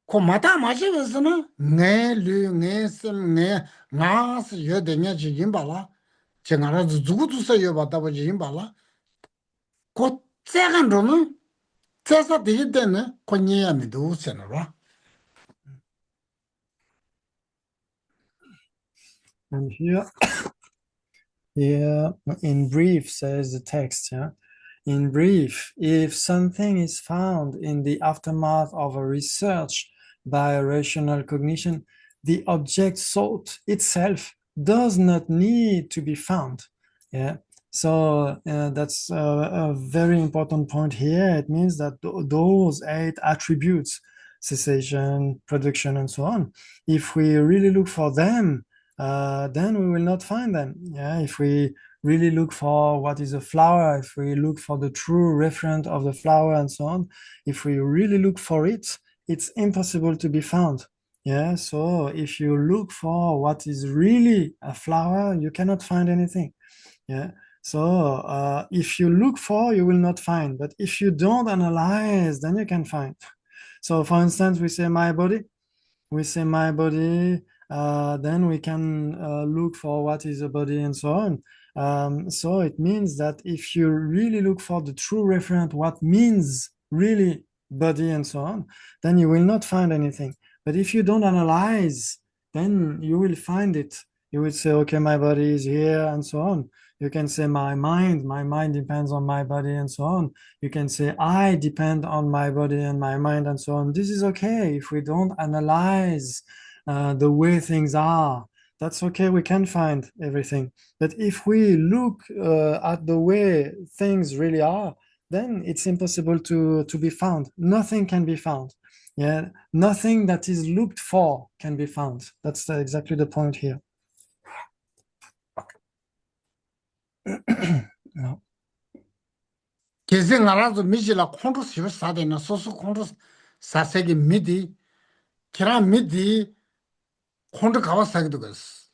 Comata Machivasana, Ne Lu, Nesem, Ne, Nas, Yodenia Jimbala, Changara Zutu say about Jimbala. Co second Roma, Cessa did then, Conia Midu Senora. And here, Here, in brief, says the text, yeah. In brief, if something is found in the aftermath of a research by a rational cognition, the object sought itself does not need to be found. Yeah. So that's a very important point here. It means that those 8 attributes, cessation, production, and so on, if we really look for them, then we will not find them. Yeah. If we really look for what is a flower, if we look for the true referent of the flower and so on, if we really look for it, it's impossible to be found. Yeah, so if you look for what is really a flower, you cannot find anything. Yeah, so if you look for, you will not find, but if you don't analyze, then you can find. So for instance, we say my body, then we can look for what is a body and so on. So it means that if you really look for the true referent, what means really body and so on, then you will not find anything. But if you don't analyze, then you will find it. You will say, okay, my body is here and so on. You can say my mind depends on my body and so on. You can say I depend on my body and my mind and so on. This is okay if we don't analyze the way things are. That's okay, we can find everything. But if we look at the way things really are, then it's impossible to be found. Nothing can be found. Yeah, nothing that is looked for can be found. That's exactly the point here. No. 계승 알아서 미지라 콘도 시고 사대나 소수 콘도 사세기 미디 키라 미디 콘도 가와 사기도 그랬어.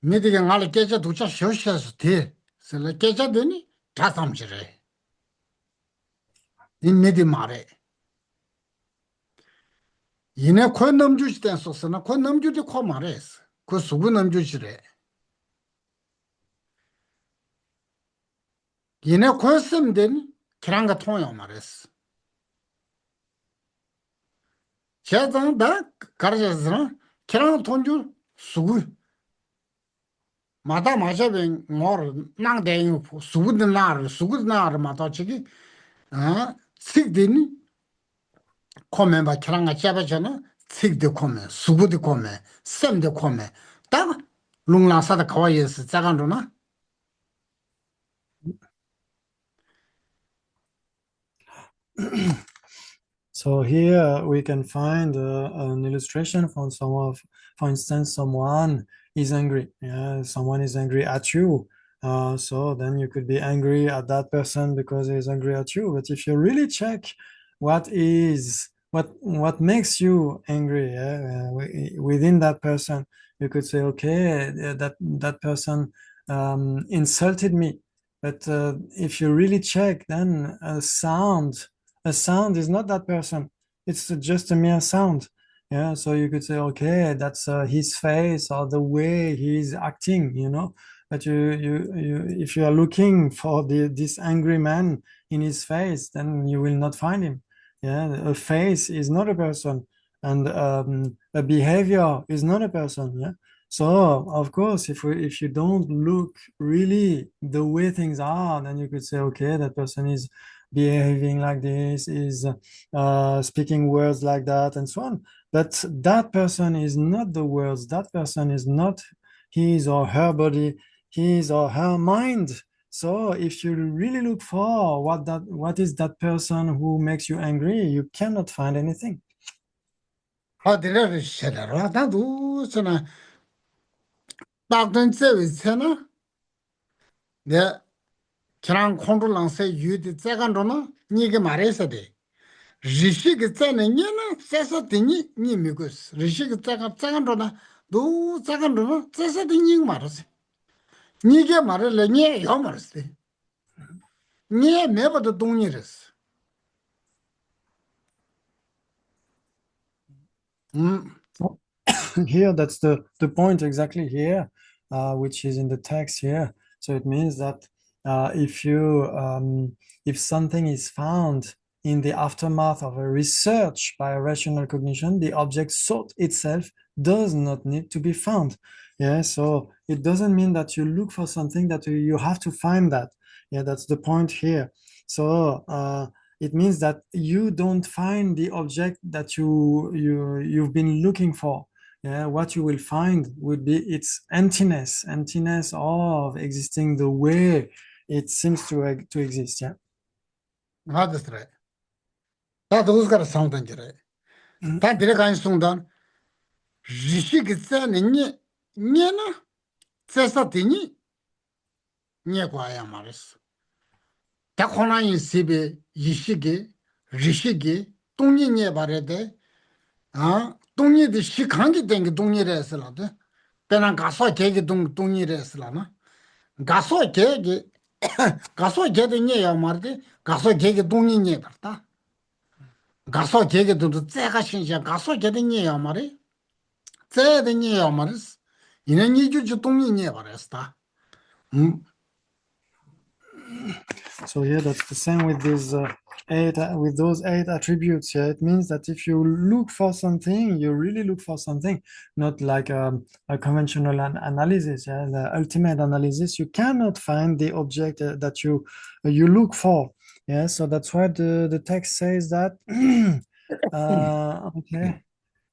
미디가 나를 깨져 두자 쉬어쉬어서 돼. 그래서 깨져 되니 다 삼지래. 이 미디 말해. 이내 코 넘주시 된 소스나 코 넘주디 코 말했어. 그 수구 넘주시래. 이내 코 쓰면 되니 키랑가 통요 말했어. 제가 다 가르쳐서 키랑 돈주 수구 마다 마셔ben 뭘 낭대요 수구드 나를 마다 저기 식되니 코멘 바 키랑가 잡아잖아 식되 코멘 수구드 코멘 샘데 코멘 딱 룽랑사다 가와이스 자간로나 So here we can find an illustration from for instance, someone is angry. Yeah, someone is angry at you. So then you could be angry at that person because he's angry at you. But if you really check what makes you angry, yeah, within that person, you could say, okay, that person insulted me. But if you really check, then a sound is not that person. It's just a mere sound. Yeah, so you could say, okay, that's his face or the way he's acting, you know. But if you are looking for this angry man in his face, then you will not find him. Yeah, a face is not a person, and a behavior is not a person. Yeah. So of course, if you don't look really the way things are, then you could say, okay, that person is behaving like this, is speaking words like that, and so on. But that person is not the words. That person is not his or her body, his or her mind. So if you really look for what is that person who makes you angry, you cannot find anything. 어디를 싫어라 나도 저나 딱든 세위세나 내 키랑 콘도랑세 유디 자간로나 니게 말해서 돼 리시게 자는 얘는 세서 되니 니 미고스 리시게 자간로나 도 자간로나 세서 되니 말았어 니게 말을래 니요 말았어 니 매버도 동일했어 Here, that's the point exactly here, which is in the text here. So it means that if something is found in the aftermath of a research by a rational cognition, the object sought itself does not need to be found. Yeah, so it doesn't mean that you look for something that you have to find that. Yeah, that's the point here. So it means that you don't find the object that you've been looking for. Yeah, what you will find would be its emptiness of existing the way it seems to exist. Yeah. That's right. That those got something to it. That did a song down. Rishi gets any Niena, Cesatini, Niaquaya Maris. Takona in Sibi, Yishigi, Rishigi, Tony Nebarede, Tony the Shikangi thing, Tony Reslade. Then I gaso keg Tony Reslana. Gaso keg, Gaso getting near Mardi, Gaso keg Tony Neberta. Gaso keg to the Zekashin, Gaso getting near Mari. Say the near Maris. In a need you to Tony Nebaresta. So here that's the same with these with those 8 attributes. Yeah, it means that if you look for something, you really look for something, not like a conventional analysis. Yeah, the ultimate analysis, you cannot find the object that you look for. Yeah, so that's why the text says that. Okay.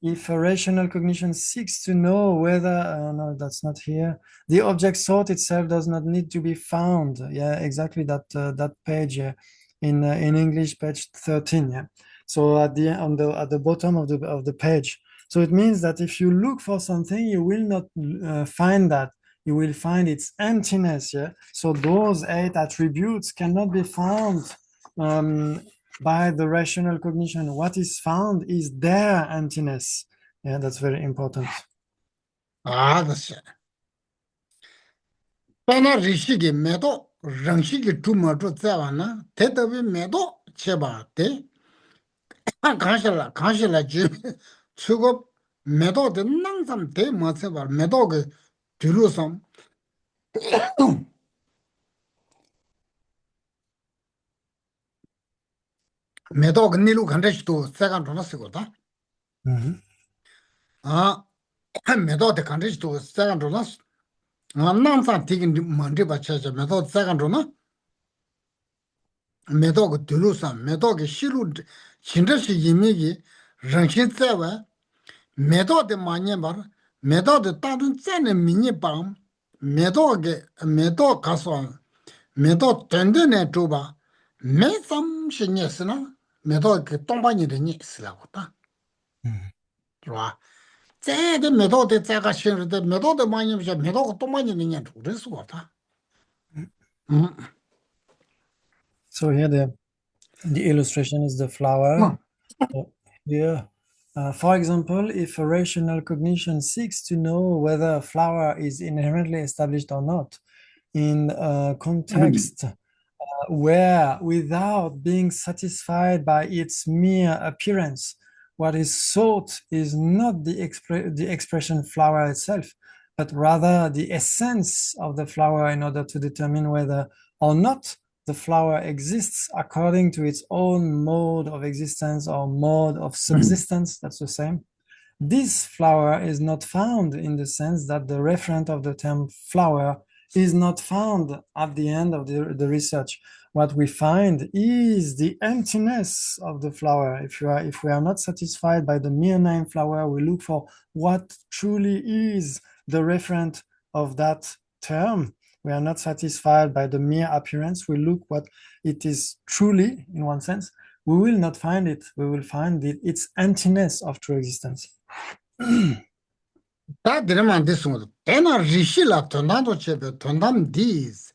If a rational cognition seeks to know whether, no, that's not here. The object sought itself does not need to be found. Yeah, exactly that page in English, page 13. Yeah. So at the bottom of the page. So it means that if you look for something, you will not find that. You will find its emptiness. Yeah. So those 8 attributes cannot be found by the rational cognition. What is found is their emptiness. Yeah, that's very important. That's it. Pana Rishigi Medo, Ranshigi Tumato Zavana, Tetavi Medo, Chebate, Kanshila Jim, Sugo, Medo, the Nansam Te Matseva, Medog, Jerusalem. Medog Nilu Kandesh to second Ronasicota. Medo the Kandesh to second Ronas. Nansam taking Mandiba Church, Medo second Rona. Medog Jerusalem, Medog Shilu, Chindashi Yimigi, Ranshin Sewa. Medo de Manyabar, Medo de Tadun Zene Minibam, Medo Kaswan, Medo Tendene Tuba, Mesam Shinesna, Medo Tombani de Nislauta. The Medo de Zagashin, the Medo de Manyam, Medo Tomani in this water. So here the illustration is the flower. So here, for example, if a rational cognition seeks to know whether a flower is inherently established or not, in a context where, without being satisfied by its mere appearance, what is sought is not the expression flower itself, but rather the essence of the flower, in order to determine whether or not the flower exists according to its own mode of existence or mode of subsistence. That's the same. This flower is not found in the sense that the referent of the term flower is not found at the end of the research. What we find is the emptiness of the flower. If we are not satisfied by the mere name flower, we look for what truly is the referent of that term. We are not satisfied by the mere appearance. We look what it is truly, in one sense. We will not find it. We will find its emptiness of true existence. That demand this one. Then a Rishila Tonado Chebe Tondam Dees.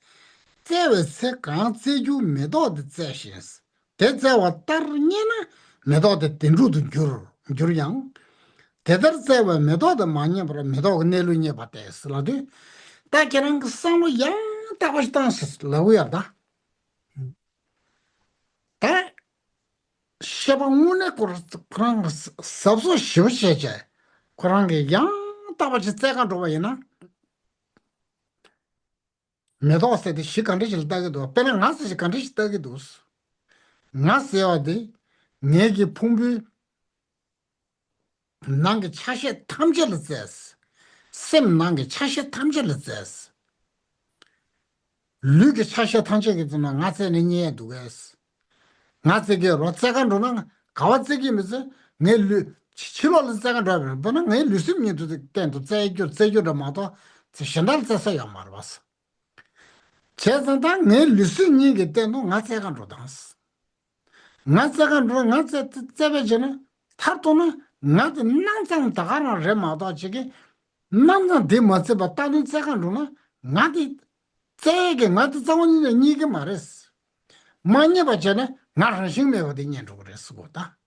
There was second, see you Medo the sessions. That's our Tarnina, Medo the Tinru Juriang. Tether say were Medo the Manya, Medo Nelunia Bates, Ladi. That can some young, that was dances, Lawiada. That Shabamuna Kurang Subso Shivshe, Kurang young, that was the second way, Medo said she can reach the Dagado, Penangas, she can reach Dagados. Nasiadi, Negi Pumbi, Nang Chashe Tamjel says. 셈난게 차시 탐절을 했어. 류게 차시 탐절이잖아. 나세는 예 두겠어. 나세게 로자간로는 가와세기면서 내류 치치로를 자간로 보는 내 류심이도 된도 제교도 마도 신달자서야 말았어. 제선다 내 류심이게 된도 나세간로 당스. 나세간로 나세 제베잖아. 타도는 나도 난상 다가나 레마도 지게 남자 대마세 봤다는 자간로나 나디 제게 나도 상원이 니게 말했어. 많이 봤잖아. 나는 생명이 되는 줄 그랬었다.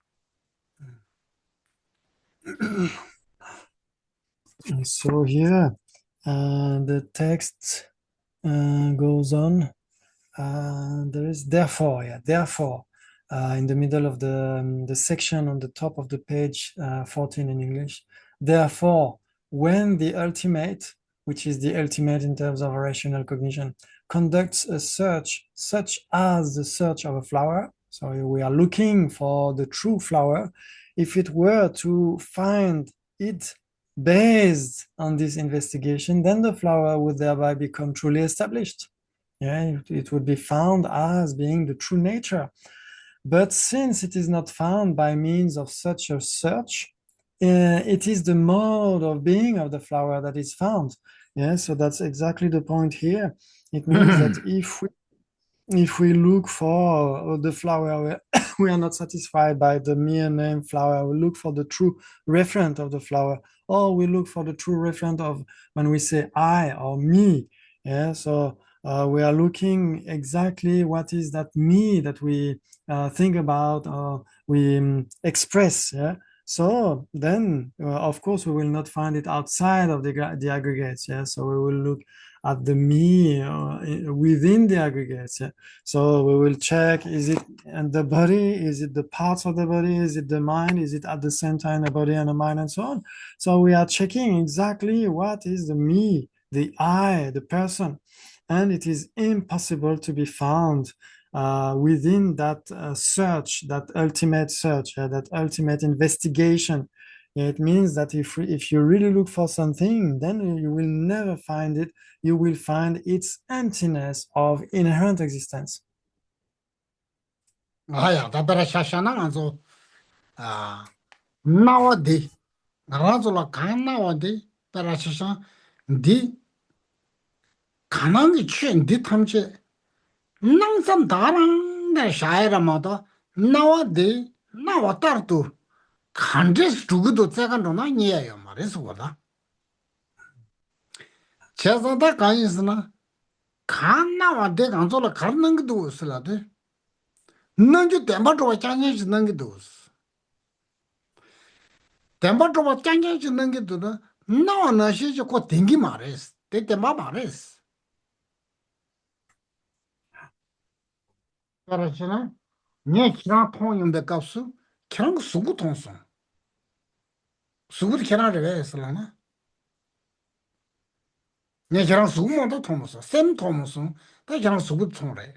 So here the text goes on. There is therefore, therefore, in the middle of the section on the top of the page 14 in English. Therefore, when the ultimate, which is the ultimate in terms of rational cognition, conducts a search such as the search of a flower, so we are looking for the true flower, if it were to find it based on this investigation, then the flower would thereby become truly established. Yeah, it would be found as being the true nature. But since it is not found by means of such a search, it is the mode of being of the flower that is found. Yeah, so that's exactly the point here. It means that if we look for the flower, we are not satisfied by the mere name flower. We look for the true referent of the flower, or we look for the true referent of when we say I or me. Yeah, so we are looking exactly what is that me that we think about or we express. Yeah. So then, of course, we will not find it outside of the aggregates. Yeah. So we will look at the me within the aggregates. Yeah. So we will check, is it in the body? Is it the parts of the body? Is it the mind? Is it at the same time the body and the mind and so on? So we are checking exactly what is the me, the I, the person. And it is impossible to be found within that search, that ultimate search, that ultimate investigation. It means that if you really look for something, then you will never find it. You will find its emptiness of inherent existence. 아야, 다들 샤샤나 가서 나와디 나라조라 간 나와디 따라셔서 디 가난이 취디 탐지 낭삼 다랑 내 샤이라마도 나와디 나와따르도 간데스 두고도 제간도나 니에요 말해서 보다 제자다 간이스나 간 나와디 간조라 가는 것도 없을라도 너도 땜바도 장년이 있는 것도 없어 땜바도 장년이 있는 것도 나와나 시지 곧 댕기 말했어 땜바 말했어 그렇잖아 네 기랑 통용대 값수 기랑 수구 통성 수구도 기랑을 왜 했을라나 네 기랑 수구만도 통무서 쌤 통무서 다 기랑 수구 통래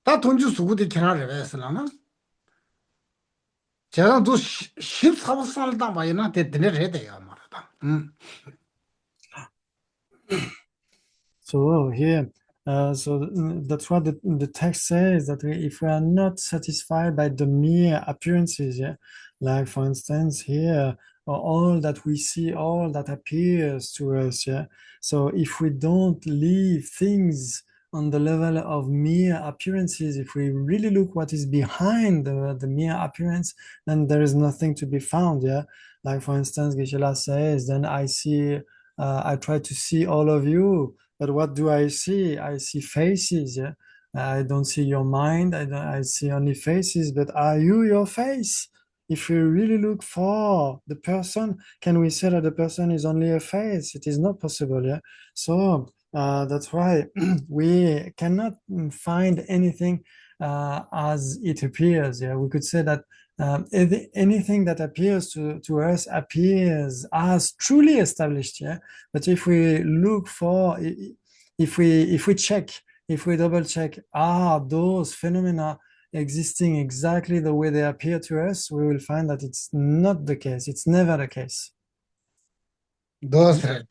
다 돈주 수구도 기랑을 왜 했을라나 제가 또 14살다 봐야나 대드를 해야 돼요 말이다 So here, so that's what the text says, that if we are not satisfied by the mere appearances, yeah, like for instance here, all that we see, all that appears to us, yeah. So if we don't leave things on the level of mere appearances, if we really look what is behind the mere appearance, then there is nothing to be found, yeah. Like for instance, Geshe-la says, then I try to see all of you. But what do I see? I see faces, yeah. I don't see your mind. I see only faces. But are you your face? If we really look for the person, can we say that the person is only a face? It is not possible, yeah. So that's why we cannot find anything as it appears. Yeah, we could say that anything that appears to us appears as truly established. Yeah, but if we look for, if we check, if we double check, are those phenomena existing exactly the way they appear to us, we will find that it's not the case. It's never the case. those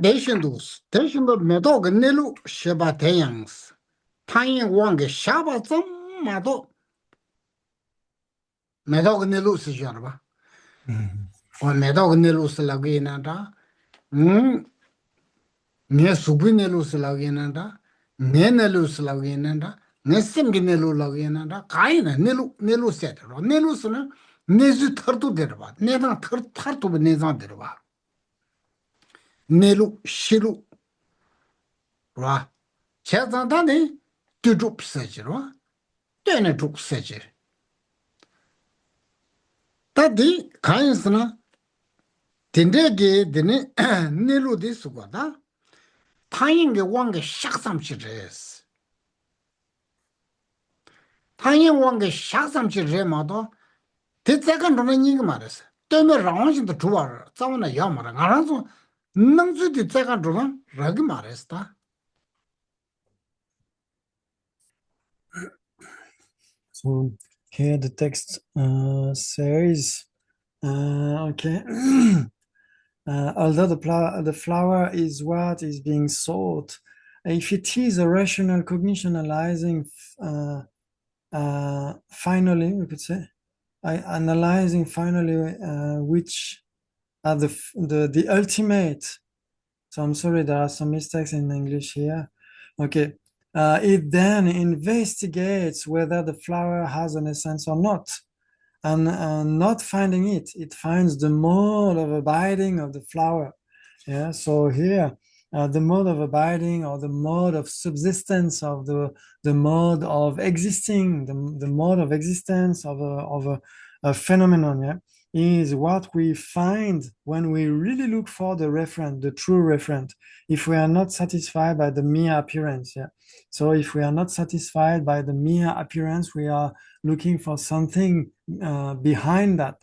대신도스 대신도 매도가 내루 쉐바 대양스 타인 왕게 샤바 좀마도 매도가 내루 쓰잖아 봐. 매도가 내루 쓰라고 해난다. 내 수비 내루 쓰라고 해난다. 내 내루 쓰라고 해난다. 내 생기 내루라고 해난다. 가이나 내루 세트로 내루 쓰는 내주 털도 데려봐. 내가 털도 내장 데려봐. 내루 시루 와 제자단에 뒤죽 세지로 되네 죽 세지 다디 가인스나 딘데게 되네 내루디 수고다 타인게 왕게 샥삼치레스 타인 왕게 샥삼치레마도 대자간도는 이거 말했어 때문에 라운신도 좋아 자원나 야마라 알아서 능수디 자간도는 라기 말했다. So here the text says, okay, although the flower is what is being sought, if it is a rational cognition analyzing, finally, we could say, analyzing finally which are the ultimate. So I'm sorry, there are some mistakes in English here. Okay. It then investigates whether the flower has an essence or not. And not finding it, it finds the mode of abiding of the flower. Yeah, so here, the mode of abiding or the mode of subsistence of the mode of existing, the mode of existence of a phenomenon, yeah, is what we find when we really look for the referent, the true referent, if we are not satisfied by the mere appearance, yeah. So if we are not satisfied by the mere appearance, we are looking for something behind that.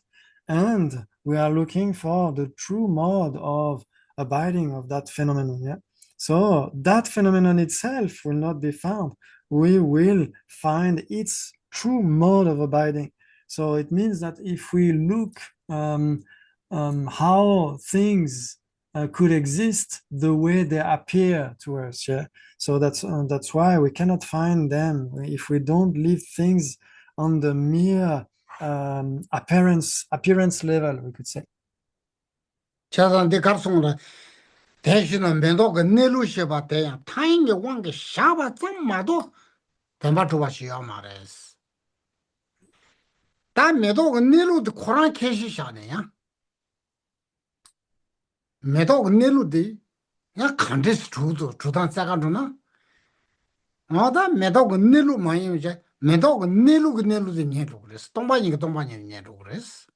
And we are looking for the true mode of abiding of that phenomenon. Yeah. So that phenomenon itself will not be found. We will find its true mode of abiding. So it means that if we look how things could exist the way they appear to us, yeah. So that's why we cannot find them if we don't leave things on the mere appearance level, we could say. 자산데 가르송라 대신은 면도가 내루셔봐 대야 타인게 왕게 샤바 좀마도 대마주바시야 말했어. 다 면도가 내루도 코란 캐시샤네야. 면도가 내루디 야 간데스 주단 싸가주나? 어다 면도가 내루 많이 이제 면도가 내루디 내루 그랬어. 동반이가 내루 그랬어.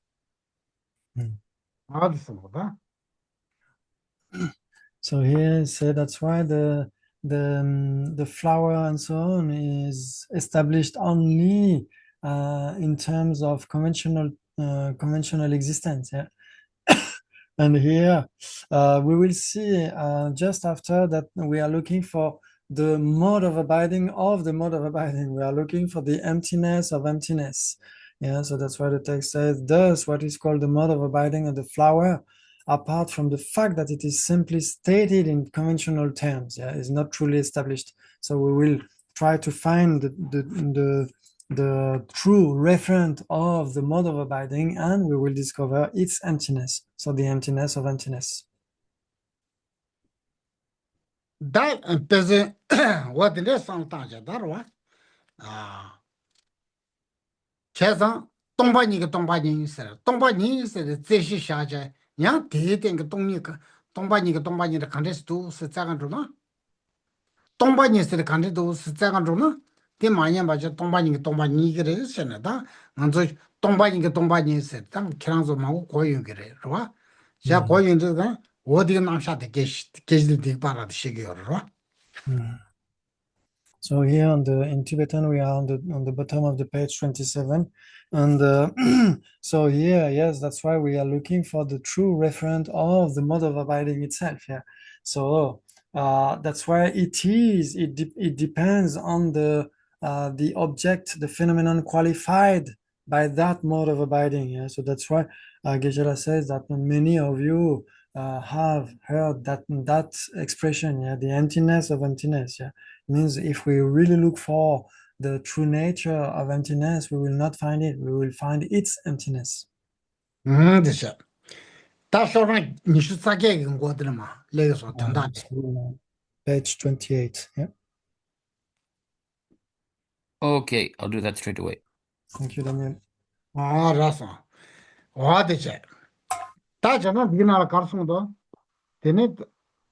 아주스 뭐다? So here say that's why the flower and so on is established only in terms of conventional existence. Yeah. And here we will see just after that we are looking for the mode of abiding of the mode of abiding. We are looking for the emptiness of emptiness. Yeah. So that's why the text says, thus what is called the mode of abiding of the flower, apart from the fact that it is simply stated in conventional terms, yeah, is not truly established. So we will try to find the true referent of the mode of abiding, and we will discover its emptiness. So the emptiness of emptiness. That peasant what the lesson taja darwa. Chazan Tombani said, Tombani said, Zeshi Shaja, Yang Titing Tonika, Tombani the countries to Setsagandruna. Tombani said the country to Setsagandruna. The Maya Baja Tombani Senata, and so Tombani said, Tam Kranzo Mau Koyungere, Roa. Ja Koyun to them, what do you not shut the case the para the Shigura? So here in Tibetan, we are on the bottom of the page 27. And so here, yes, that's why we are looking for the true referent of the mode of abiding itself. Yeah. So that's why it depends on the object, the phenomenon qualified by that mode of abiding. Yeah. So that's why Geshe-la says that many of you have heard that expression, yeah, the emptiness of emptiness. Yeah, it means if we really look for the true nature of emptiness, we will not find it. We will find its emptiness. this. That's all right. You should say again what the ma. Let's go to that. Page 28. Yeah. Okay, I'll do that straight away. Thank you, Daniel. Ah, that's all. What is it? That's not being a carson, though. Then it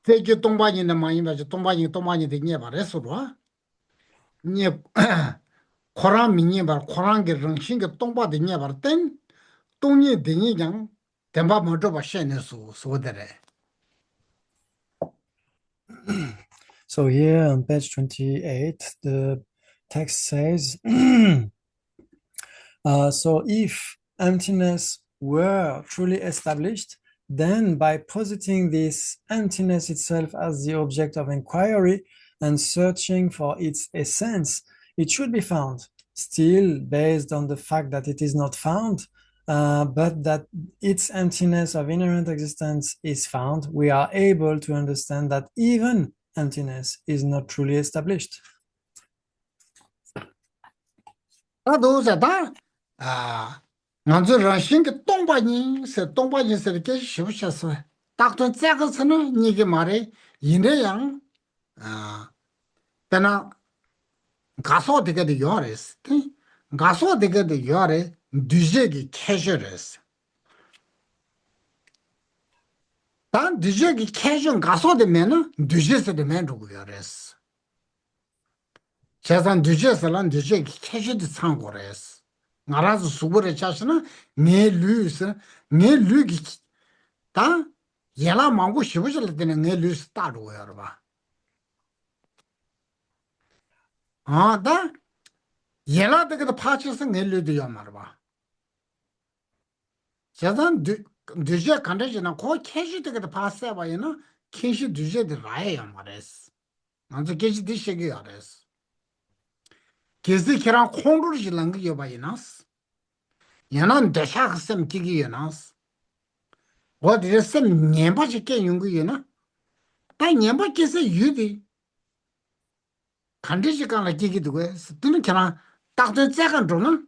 take you tomba in the mind as a tomba in the never restaurant. Near Koran Minibar, Koran get running a tomba the never ten. Don't you the young? Temba Motoba Shen so there. So here on page 28, the text says, so if emptiness were truly established, then by positing this emptiness itself as the object of inquiry and searching for its essence, it should be found, still based on the fact that it is not found, but that its emptiness of inherent existence is found, we are able to understand that even emptiness is not truly established. Those are that. Nanzu Russian Tombanin said Tombanin said, get shivers. Dr. Jackson, Niki Mare, in the young. Then Gaso to get the Yoris. Gaso to get the Yore, Dujegi casualist. Then Dujegi casual Gaso the men, Dujes the man to Yores. Chazan Dujes alone, Dujegi casual the Sangores. Naraz Subur Chashana, ne lose, ne lugi. Ta Yella Mango Shivajal than ne lose start wherever. Ah, da Yella take the patches and ne lose Yamarva. Chazan Duja condition of call Kashi to get the pass by you know, Kishi Duja the Raya Mares. And the Kishi Dishagiares. Kizi Kiran Kondur Langi by us. Yanan Dashak sem Kigianas. What is some Nyambachi Yunguyana? By Nyambaki say you be. Condition like Kiki to West. Didn't can Dr. Second Drona?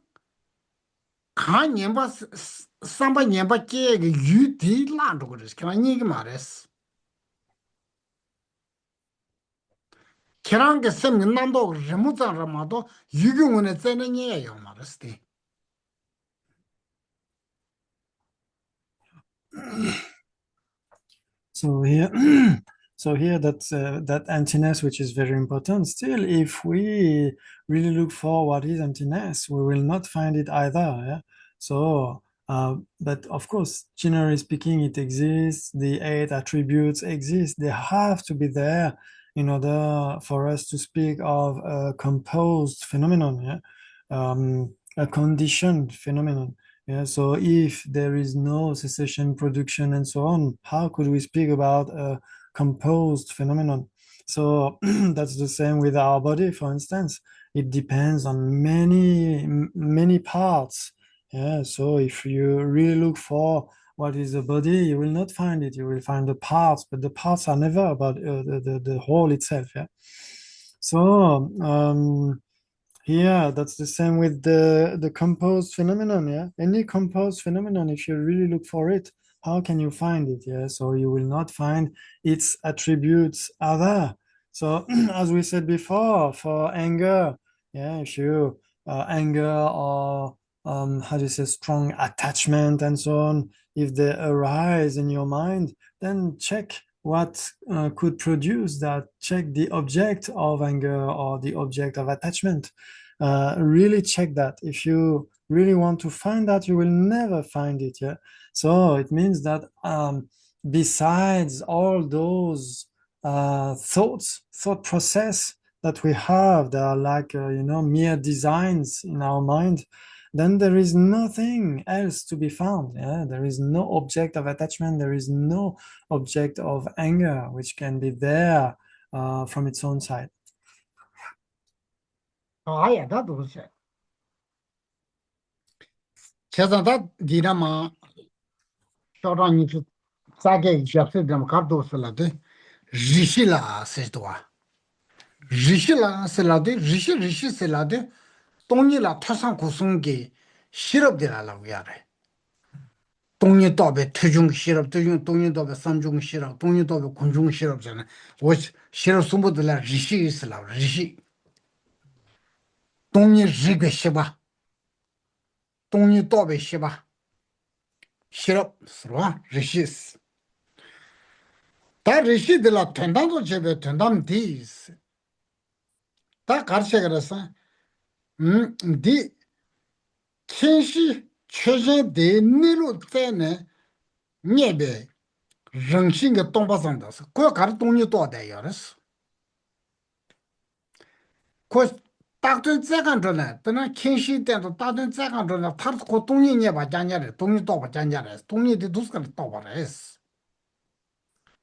Can't Nyamba somebody Nyambaki you did land over this. Can I need Mares? Can I get some Nando Remuta Ramado? You go when it's in a year, Maresty. So here, so here that emptiness, which is very important. Still, if we really look for what is emptiness, we will not find it either. Yeah? So, but of course, generally speaking, it exists. The 8 attributes exist. They have to be there in order for us to speak of a composed phenomenon, yeah? A conditioned phenomenon. Yeah, so if there is no cessation, production, and so on, how could we speak about a composed phenomenon? So that's the same with our body, for instance. It depends on many parts. Yeah, so if you really look for what is the body, you will not find it. You will find the parts, but the parts are never about the whole itself. Yeah. So yeah, that's the same with the composed phenomenon. Yeah, any composed phenomenon, if you really look for it, how can you find it? Yeah, so you will not find its attributes are there. So as we said before, for anger, yeah, if you anger or how do you say, strong attachment and so on, if they arise in your mind, then check what could produce that. Check the object of anger or the object of attachment. Really check that. If you really want to find that, you will never find it. Yeah. So it means that besides all those thought process that we have, that are like mere designs in our mind, then there is nothing else to be found. Yeah, there is no object of attachment. There is no object of anger which can be there from its own side. Oh, yeah, that was it. Chazan that Dinama Sautrāntika Sākē Japsidam Kardosala, Rishila Sestua. Rishila Selade, Rishi Selade, Tonila Tasan Kusungi, Shirab de la Laviare. Tony Dobe, Tujung Shirab, Tony Dobe, Samjung Shirab, Tony Dobe, Kunjung Shirab, which Shirab Sumbu de la Rishi is la Rishi. Tony Riga Shiba, Tony Dobe Shiba, Shirab, Sra, Rishis. Ta Rishi de la Tendando Chebe, Tendam Dis. Ta Karchagrasa, Di Kinshi, Chujin de Nilu Tene, Niebe. Rangxing Tomba Sandas, Kokar Tony Toda Yaris. Cos Doctor Zagandrona, Dana Kinshi Dent, Doctor Zagandrona, Tarko Tony Neva Janare, Tony Toba Janjares, Tony de Duska Tobares.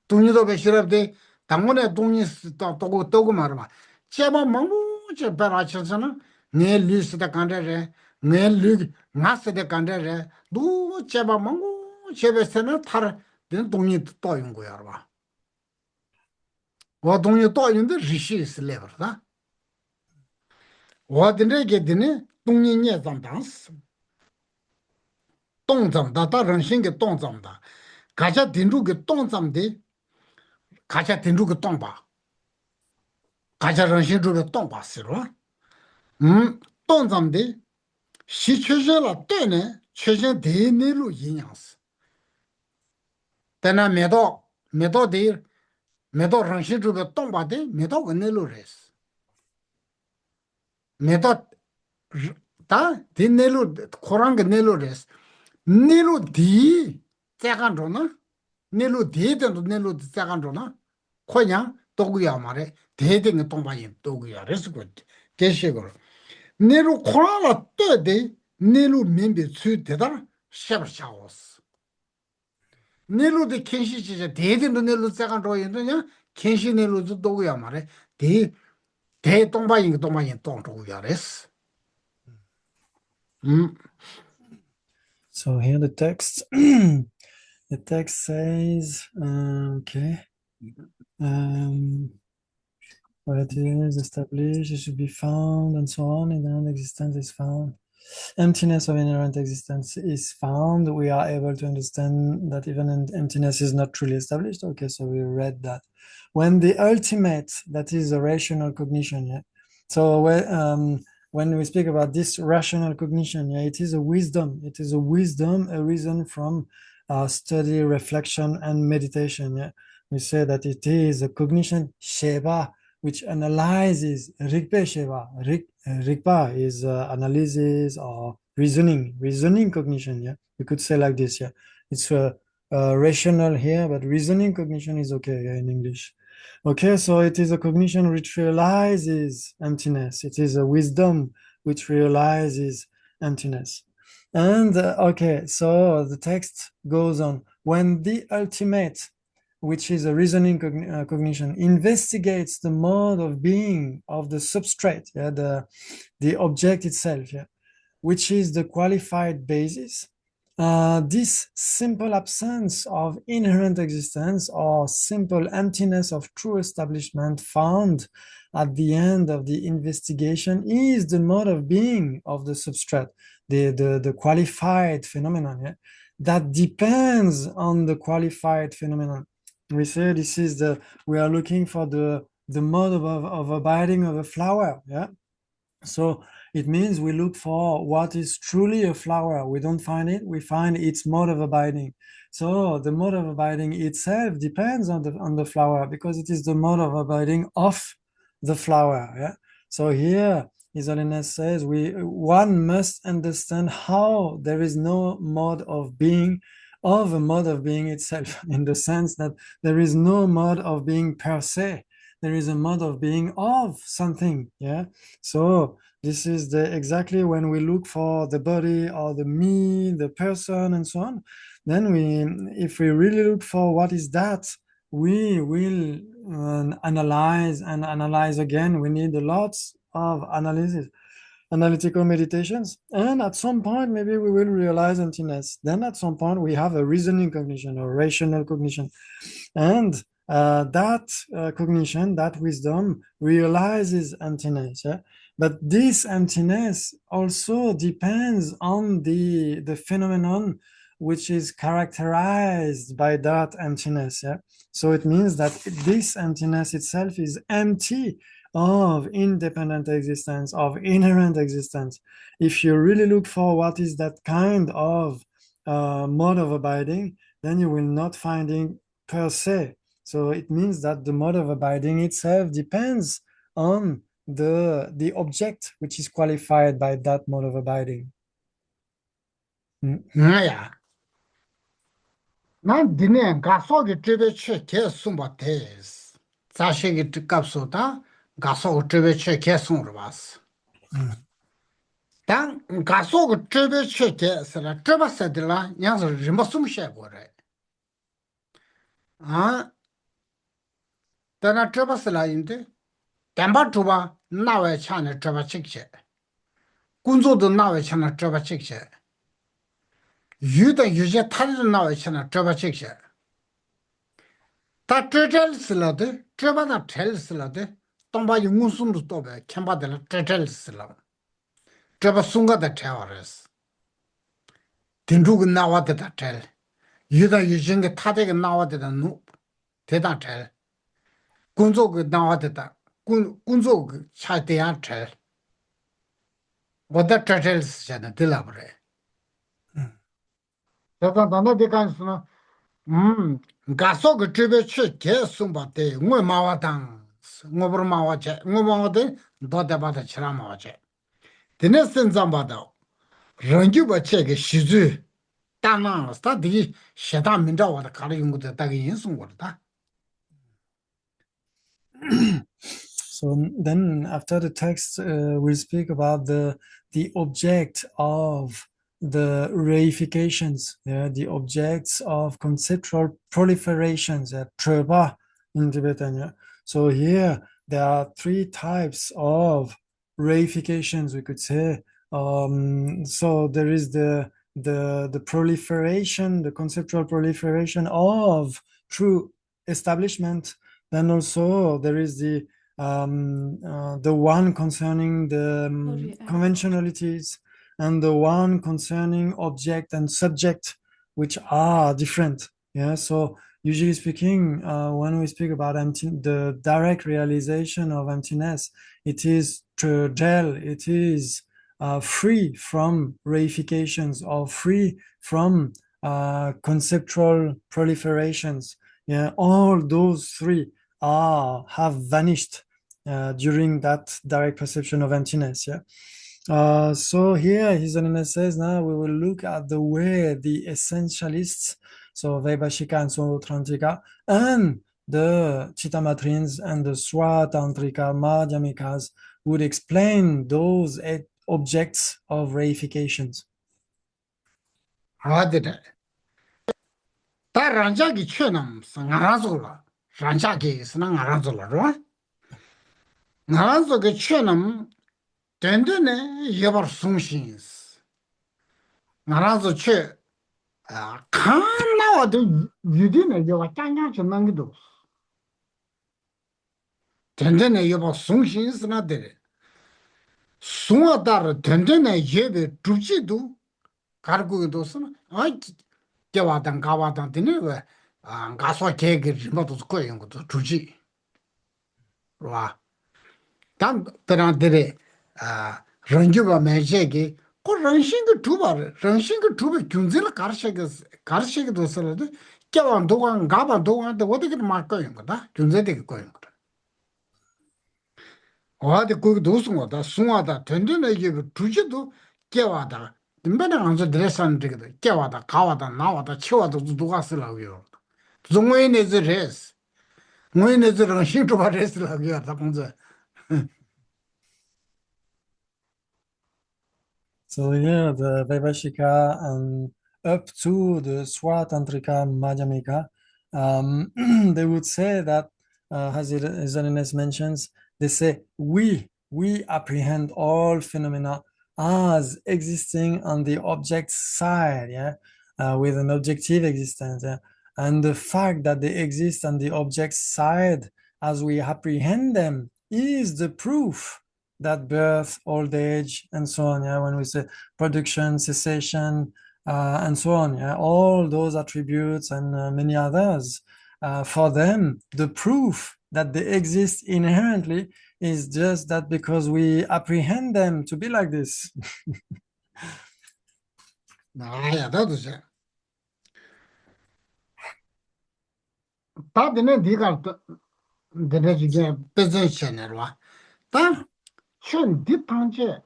Tony Toba Shirab de Tamone Tony Togomarma. Cheba Mamu, Cheparachana, Ne Lus the Candere, Ne Lug, Master the Candere, do Cheba Mamu, Chebesena Tar, then Tony Toyunguarva. What don't you talk in the Rishis level? What the negative, don't you need some dance? Don't some data run sing a don't some da. Kaja didn't get don't some day. Kaja didn't get tomba. Kaja run sing to the tomba, sir. Don't some day. She chooses a tene, choosing the Nilu Yins. Then I meadow dear, meadow run sing to the tomba day, meadow Nilu race. Meadow 다 디넬로 코랑게 넬로레스 넬로 디 짜간로나 넬로 디데도 넬로 짜간로나 코냥 도구야 말에 대대는 동바인 도구야 레스고 게시고 넬로 코라라 때데 넬로 멤베 수되다 샤버샤오스 넬로데 켄시지제 대대도 넬로 짜간로 있느냐 켄시 넬로도 도구야 말에 대 동바인 동바인 동도구야 레스. So here the text, the text says, okay, where it is established, it should be found, and so on. Inherent existence is found. Emptiness of inherent existence is found. We are able to understand that even emptiness is not truly established. Okay, so we read that. When the ultimate, that is a rational cognition, yeah. So when we speak about this rational cognition, yeah, it is a wisdom. It is a wisdom, a reason from study, reflection, and meditation. Yeah, we say that it is a cognition sheva, which analyzes rigpa sheva. Rigpa is analysis or reasoning cognition. Yeah, we could say like this. Yeah, it's rational here, but reasoning cognition is okay, yeah, in English. Okay, so it is a cognition which realizes emptiness. It is a wisdom which realizes emptiness. And okay, so the text goes on. When the ultimate, which is a reasoning cognition, investigates the mode of being of the substrate, yeah, the object itself, yeah, which is the qualified basis, this simple absence of inherent existence or simple emptiness of true establishment found at the end of the investigation is the mode of being of the substrate, the qualified phenomenon, yeah, that depends on the qualified phenomenon. We say this is we are looking for the mode of abiding of a flower, yeah. So it means we look for what is truly a flower. We don't find it, we find its mode of abiding. So the mode of abiding itself depends on the flower, because it is the mode of abiding of the flower. Yeah. So here His Holiness says one must understand how there is no mode of being of a mode of being itself, in the sense that there is no mode of being per se. There is a mode of being of something. Yeah. So this is exactly when we look for the body or the me, the person, and so on. Then if we really look for what is that, we will analyze and analyze again. We need a lot of analysis. analytical meditations, and at some point maybe we will realize emptiness. Then at some point we have a reasoning cognition or rational cognition, and that cognition, that wisdom realizes emptiness. Yeah? But this emptiness also depends on the phenomenon which is characterized by that emptiness. Yeah? So it means that this emptiness itself is empty of independent existence, of inherent existence. If you really look for what is that kind of mode of abiding, then you will not find it per se. So it means that the mode of abiding itself depends on the object which is qualified by that mode of abiding. Yeah. 난 디네 가소게 트베체 개숨바테스. 자식이 뜻값소다 가소 트베체 개숨으로 봤어. 당 가소게 트베체 개스라 트바세들라 냥서 림바숨셰 거래. 아. 다나 트바슬라인데 담바 투바 나외 차네 트바 칙체. 군조도 나외 차나 트바 칙체. 유다 유제 탈을 나외 차나 트바 칙체. 다 트텔슬라데 트바다 텔슬라데 동바 용순도 또베 캠바들 트텔슬라. 트바 숭가다 태워레스. 딘두가 나와데다 텔. 유다 유징게 타데가 나와데다 누 대다 텔. 군조가 나와데다 군조 차대야 텔. 뭐다 트텔스잖아 들라버래. 내가 나한테 간스나 가소그 집에 ché 숨바데 뭐 마와당 뭐버 마와체 뭐 마와데 도대바다 치라 마와체 드네슨 잠바다 런규바 체게 시즈 따나 스타디 셰다 민자와다 가르 용고다 다게 인송 거다. So then after the text we'll speak about the object of the reifications, the objects of conceptual proliferations, treba in Tibetan. Yeah? So here there are three types of reifications, we could say. So there is the proliferation, the conceptual proliferation of true establishment. Then also there is the one concerning the conventionalities, and the one concerning object and subject, which are different. Yeah. So usually speaking, when we speak about the direct realization of emptiness, it is gel. It is free from reifications or free from conceptual proliferations. Yeah. All those three have vanished during that direct perception of emptiness. Yeah. So here His Holiness says now we will look at the way the essentialists, so Vaibhāṣhika and Sautrāntika, and the Chittamatrins and the Sautrāntika Madhyamikas would explain those objects of reifications. 아들아. 다 란자기 쳐남 상하라솔라. 란자기 스랑 알아솔라. 나라소게 쳐남 된데네 여버 숨신스. 나라소 쳐 칸나와도 유디네 여가 짱짱 전난기도. 된데네 여버 숨신스나데. 숭아다르 된데네 예베 두지도 가르고도스나 아이 개와당 가와당 되네 왜 가서 계획을 뭐도 거예요 것도 두지. 와. 단 그런데 런주바 매제기 그 런싱그 두바를 런싱그 두바 균질을 가르치기도 쓰는데 개완 도관 가반 도관한테 어떻게 말 거예요 거다 균질되게 거예요 거다 어디 거기 도승 거다 숭하다 된데네 이게 두지도 개와다 dimbadā ngānsu dresān dhikada, kiawāda, kāwāda, nāwāda, chiwāda dhūgā sīlāgu yor. Tū ngōi nēzi rēs. Ngōi nēzi rāngshīng chūpa rēs sīlāgu yor, tā pōngzā. So here the Vaibhāṣhika and up to the Sautrāntika Madhyamaka, they would say that, as His Holiness mentions, they say, we we apprehend all phenomena as existing on the object side, with an objective existence. And the fact that they exist on the object side as we apprehend them is the proof that birth, old age, and so on, when we say production, cessation, and so on, all those attributes and many others, for them, the proof that they exist inherently is just that because we apprehend them to be like this. 나야 나도지. 다들 네가 내가 배전셔ner와. 다 춘디 판제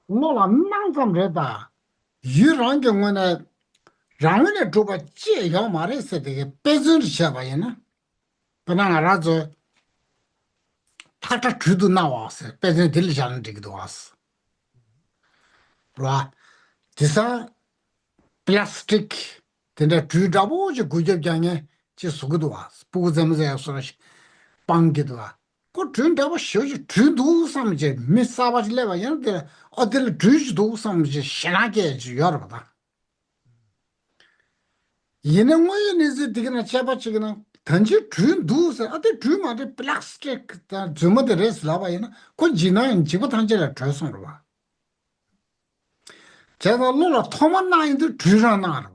노라 망zam레다. 유랑 경우에 랑은에 줘봐 제야 말했어 되게 배전셔 봐야나. 그냥 알아서 타타 주도 나왔어. 배전 들리자는 데도 왔어. 와. 디사 플라스틱 근데 주다보지 구접장에 지 속도 왔어. 보고자면서 소라시 빵기도 와. 그 준다고 쉬지 주도 삼지 미사바지 레바 연데 어딜 주도 삼지 신하게 주여러다. 얘는 뭐이니지 되게나 잡아치기나 던지 주도서 어디 주마데 플라스틱 다 주마데레스 라바이나 그 지나인 지고 단지를 줘서로 봐. 제가 놀라 토만 나인도 주라나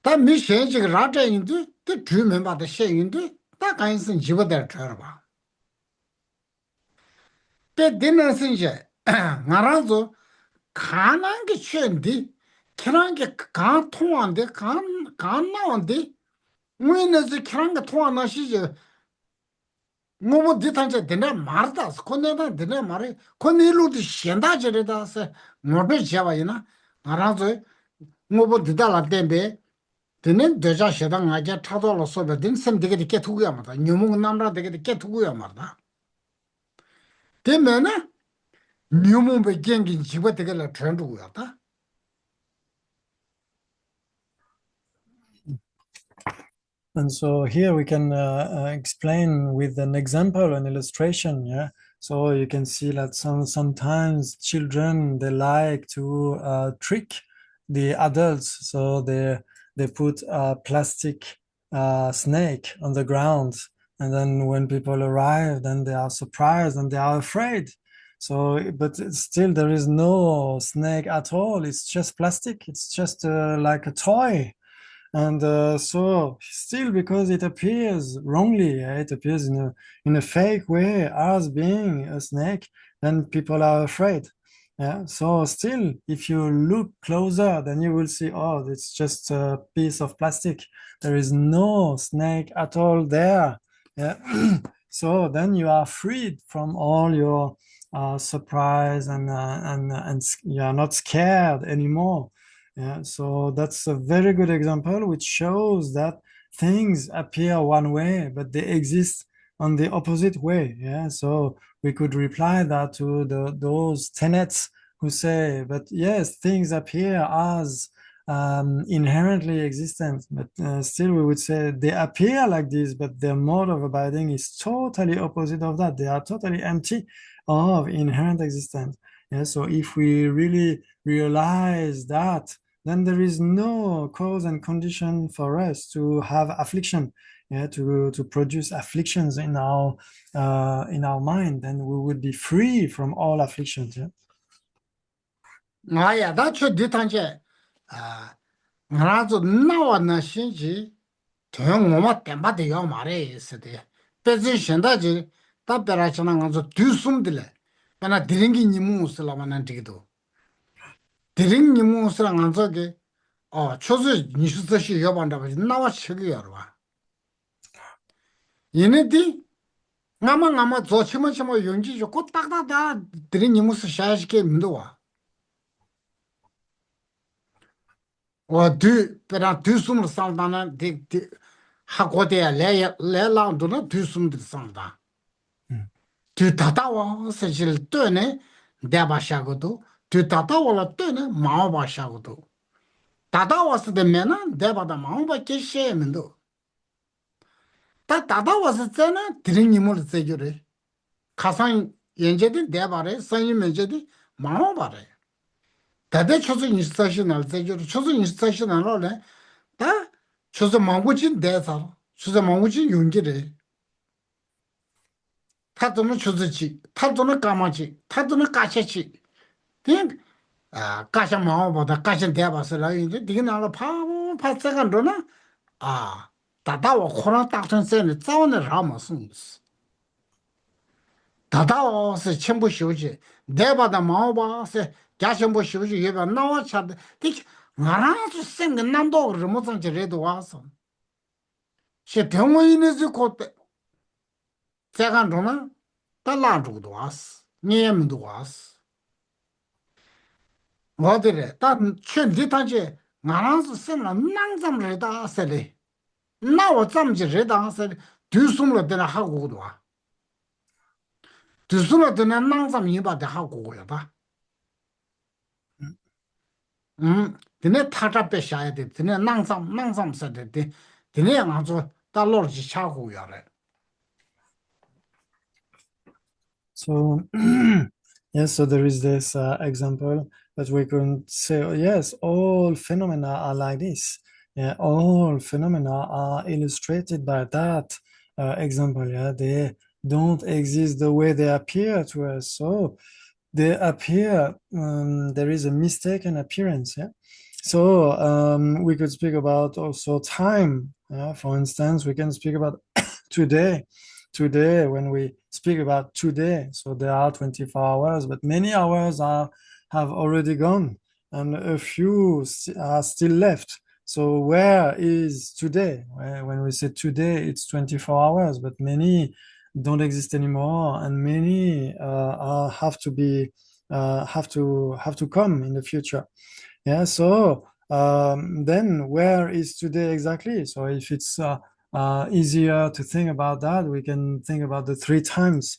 다 미션지 라자인도 그 주면 받아 셰인도 다 간선 집어들 줘봐. 배드는 이제 나라도 가난 게 chuyện 그런 게가 통한데 간 나온데 뭐는 그런 게 통하나 시죠. 뭐 디탄제 되나 말다 코네다 되나 말이 코네로도 현다저래다서 뭐를 잡아이나 나라도 뭐 디달라 때문에 되는 되자 시당 아자 타도로 소베든 섬되게 되게 두고야 말다 뉴몽 남라 되게 되게 두고야 말다 되면은 뉴몽베 gen긴 집어 되게라 트렌드고야다. And so here we can explain with an example, an illustration, So you can see that sometimes children, they like to trick the adults. So they put a plastic snake on the ground. And then when people arrive, then they are surprised and they are afraid. So, but still there is no snake at all. It's just plastic. It's just like a toy. And so still because it appears wrongly, it appears in a fake way as being a snake, then people are afraid. So still, if you look closer, then you will see, oh, it's just a piece of plastic. There is no snake at all there. So then you are freed from all your surprise and you are not scared anymore. So that's a very good example which shows that things appear one way, but they exist on the opposite way. So we could reply that to those tenets who say, but yes, things appear as inherently existent, but still we would say they appear like this, but their mode of abiding is totally opposite of that. They are totally empty of inherent existence. So if we really realize that, then there is no cause and condition for us to have affliction, to produce afflictions in our mind. Then we would be free from all afflictions. 아야, 나 뒤탄제 나라도 나와나 신지 정 뭐마 땜바데 요 말에 있어대. 배지 신다지 답변하잖아 가서 뒤숨들래. 그러나 드링기 니무스라만 되기도. 드링 니무스랑 안 저게 초수 니스듯이 여반다고 나와 책이야 봐. 얘네들 나만 조치면 용기 좋고 딱딱다 드링 니무스 샤시게 민도와. 페라 뒤숨을 상다는 하고대야 레랑도는 뒤숨들 상다. 뒤다다와 사실 뜨네 대바샤고도 뒤다다와라 뜨네 마오바샤고도 다다와서 되면은 대바다 마오바께 셰면도 다다와서 잖아 드링님을 세주래. 가상 연제된 대발에 선임 면제된 마오발에 다대 초소 인스타셔널 대저 초소 인스타셔널에 다 초소 망고진 대사 초소 망고진 용기래 타도는 초소지 타도는 까마지 타도는 까셔지 된 까셔 마오보다 까셔 대바스라 이제 네가 나라 파고 파세간도나 다다와 코로나 딱선세는 싸우는 라마스니스 다다와서 전부 쉬우지 내바다 마오바세 자전부 쉬우지 예바 나와 차데 티 나라서 생긴 난도 그러면서 저래도 와서 시 병원에서 그때 제간도나 달라주도 왔어 니엠도 왔어 뭐들에 단 천디탄지 나라서 생긴 낭잠을다 세래 나와 잠지르다 세래 뒤숨을 때나 하고도 와 뒤숨을 때나 낭잠 이바데 하고야 봐 드네 타잡배 샤야 돼. 드네 낭삼 써야 돼. 드네 아주 달러지 차고야래. So yes, so there is this example that we can say, oh, yes, all phenomena are like this. Yeah, all phenomena are illustrated by that example. Yeah, they don't exist the way they appear to us. So they appear, there is a mistaken appearance. Yeah. So we could speak about also time. Yeah? For instance, we can speak about today. Today, when we speak about today, so there are 24 hours, but many hours have already gone, and a few are still left. So where is today? When we say today, it's 24 hours, but many don't exist anymore, and many have to come in the future. Yeah. So then where is today exactly? So if it's easier to think about that, we can think about the 3 times.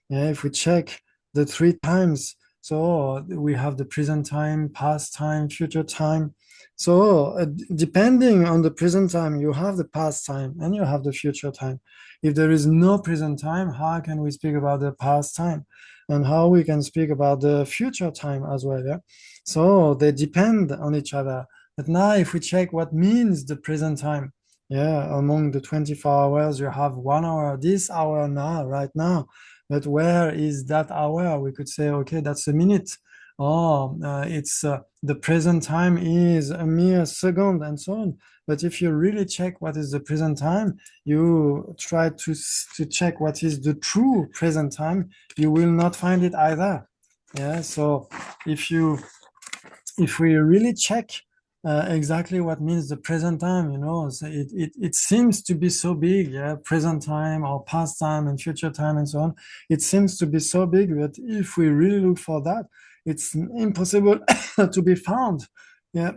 Yeah, if we check the 3 times, so we have the present time, past time, future time. So depending on the present time, you have the past time and you have the future time. If there is no present time, how can we speak about the past time? And how we can speak about the future time as well? Yeah? So they depend on each other. But now if we check what means the present time, yeah, among the 24 hours, you have 1 hour, this hour now, right now. But where is that hour? We could say, okay, that's a minute. Or it's the present time is a mere second and so on. But if you really check what is the present time, you try to check what is the true present time, you will not find it either. Yeah, so if we really check exactly what means the present time, so it seems to be so big, yeah, present time or past time and future time and so on. It seems to be so big that if we really look for that, it's impossible to be found. Yeah.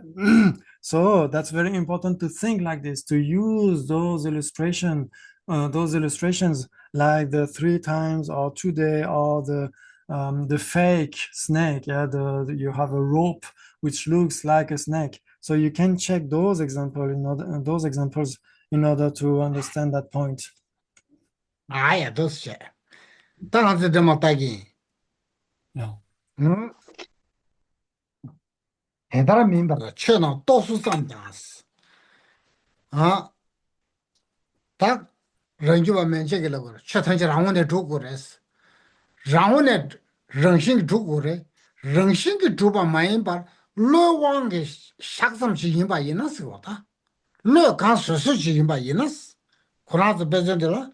So that's very important to think like this, to use those illustrations like the 3 times or today or the fake snake. Yeah, you have a rope which looks like a snake. So you can check those examples in order to understand that point. 哎呀，都是，当然是这么带劲。 No. 很大的明白了，去那多数上讲是，他人就把面前给了个，去他就让我的中国人是，让我的人性中国人，人性的主把满人把乱往的下上去人把人那是我的，乱干说去人把人那是，可能是别人的了，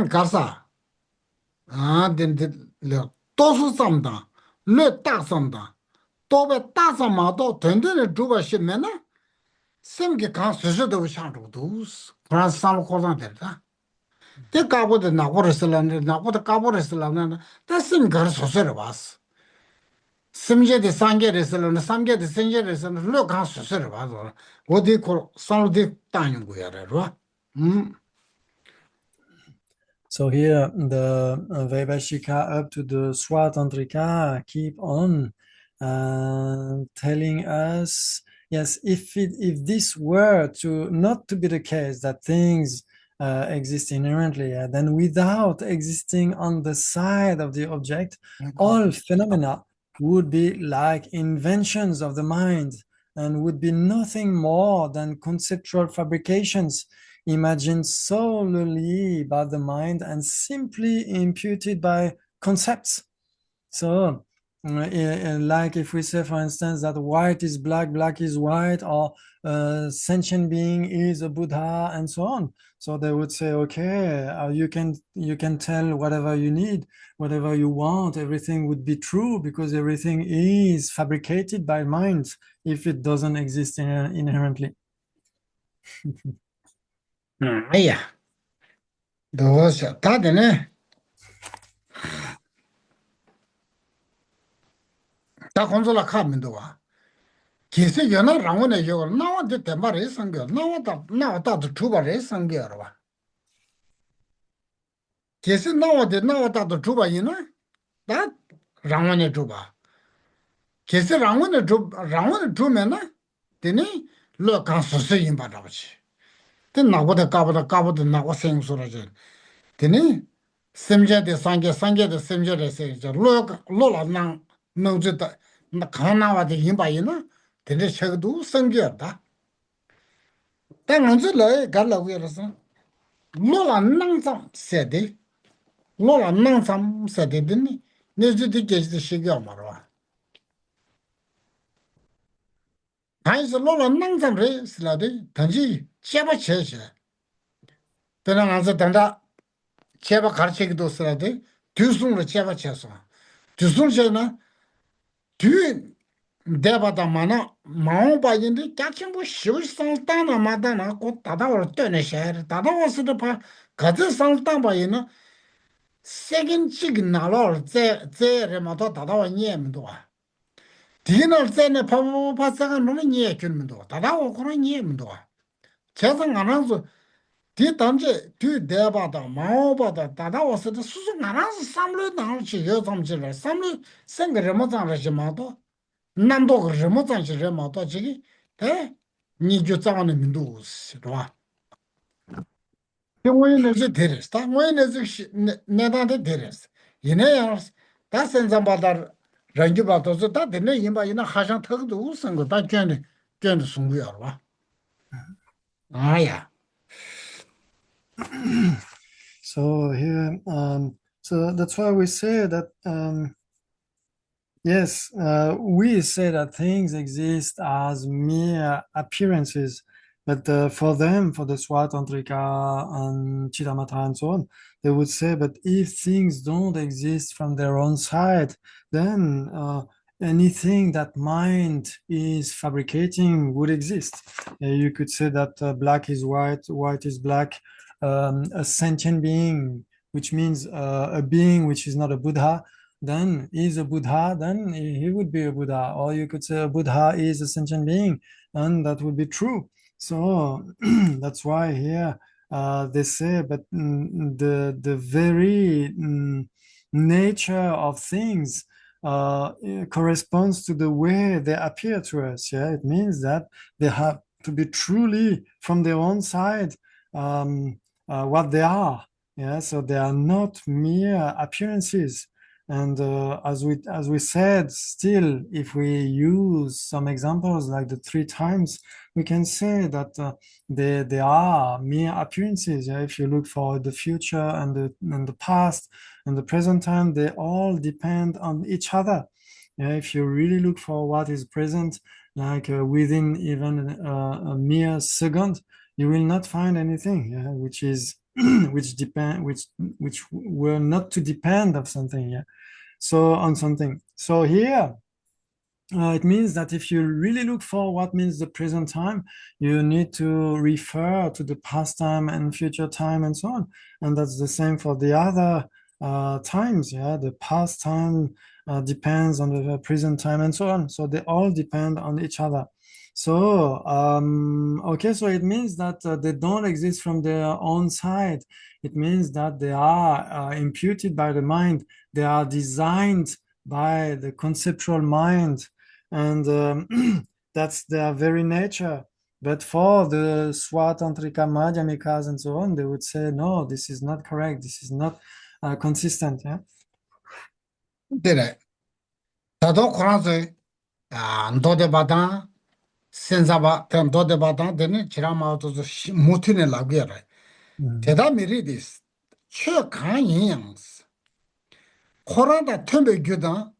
干啥？的了，多数上当，乱大上当。 多被大上马到团队的主把新闻呢，什么个刚随时都想着都是，不然上了课上点的，这搞不得哪过的事了呢？哪过的搞不的事了呢？但什么个说说的吧是，什么的三届的事了呢？三届的三届的事了，老刚说说的吧是，我得可上了得答应过呀的是吧？So here the Vaibhāṣhika up to the Sautrāntika keep on telling us, yes, if this were not to be the case, that things exist inherently. Then without existing on the side of the object, all phenomena would be like inventions of the mind and would be nothing more than conceptual fabrications imagined solely by the mind and simply imputed by concepts. So, like if we say, for instance, that white is black, black is white, or sentient being is a Buddha, and so on. So they would say, okay, you can tell whatever you need, whatever you want, everything would be true because everything is fabricated by mind if it doesn't exist inherently. Yeah. Those that 다 건설라 카면도 와. 기세 연아 랑원에 요 나와데 대마레 상겨 나와다도 주바레 상겨라 와. 기세 나와다도 주바이나 다 랑원에 주바. 기세 랑원에 주면은 되니 로 간소스 임바다지. 된 나보다 까보다 나와 생소라지. 되니 semjade sangye semjade se lo nang nongje da na khana de yimba yina de chegdu sangye da ta ngje le ga la wi so lo nang sam se de lo nang sam se de ni ne ju de ge de shigya ma ro ai so lo nang sam re sla de tanji cheba cheche de na ngze danda cheba 가르치기도 써야 돼. 뒤숭으로 cheba 쳐서. 뒤숭제나 뒤 대바다 많아 마음 빠진데 짝친구 시우상따나 마다나 곧 다다월 떠내 셔. 다다월스도 봐. 가지 상따 봐이나 세긴직 나로 제레마도 다다월 니엠도. 디너 제네 파파파사가 너는 니에 줄면도. 다다월 그런 니엠도. 재상 안 하서 디 단지 뒤 대바다 마오바다 다다와서도 수수 나라서 삼로 나오지 여점지를 삼로 생그르모장을 마도 남도 그르모장을 마도 지기 에 니주 장하는 민도스 봐. 영원히는 데레스다. 원히는 내다데 데레스. 이내야 다 sensam바다 랑기바도서 다 되네 임바이나 하장 터도 우선 거다 견의 송구야 봐. 아야. So here, so that's why we say that, yes, we say that things exist as mere appearances, but for them, for the Sautrāntika and Chitamata and so on, they would say, but if things don't exist from their own side, then anything that mind is fabricating would exist. You could say that black is white, white is black. A sentient being, which means a being which is not a Buddha, then is a Buddha, then he would be a Buddha. Or you could say a Buddha is a sentient being, and that would be true. So that's why here they say, but the very nature of things corresponds to the way they appear to us. Yeah, it means that they have to be truly from their own side what they are. Yeah, so they are not mere appearances. And as we said, still, if we use some examples like the 3 times, we can say that they are mere appearances. Yeah? If you look for the future and the past and the present time, they all depend on each other. Yeah? If you really look for what is present, like within even a mere second, you will not find anything, yeah, which is which were not to depend of something, yeah. So on something. So here it means that if you really look for what means the present time, you need to refer to the past time and future time and so on. And that's the same for the other times, yeah. The past time depends on the present time and so on. So they all depend on each other. So, okay, so it means that they don't exist from their own side. It means that they are imputed by the mind. They are designed by the conceptual mind. And that's their very nature. But for the Sautrāntika, Madhyamikas, and so on, they would say, no, this is not correct. This is not consistent. Yeah. Dire. Tado Kuranze, Ndode Badan, Senzaba, Ndode Badan, then Chirama to the Mutine Lagere. Teda Miridis, Che Kan Yings. Koranda Tumbe Gudan,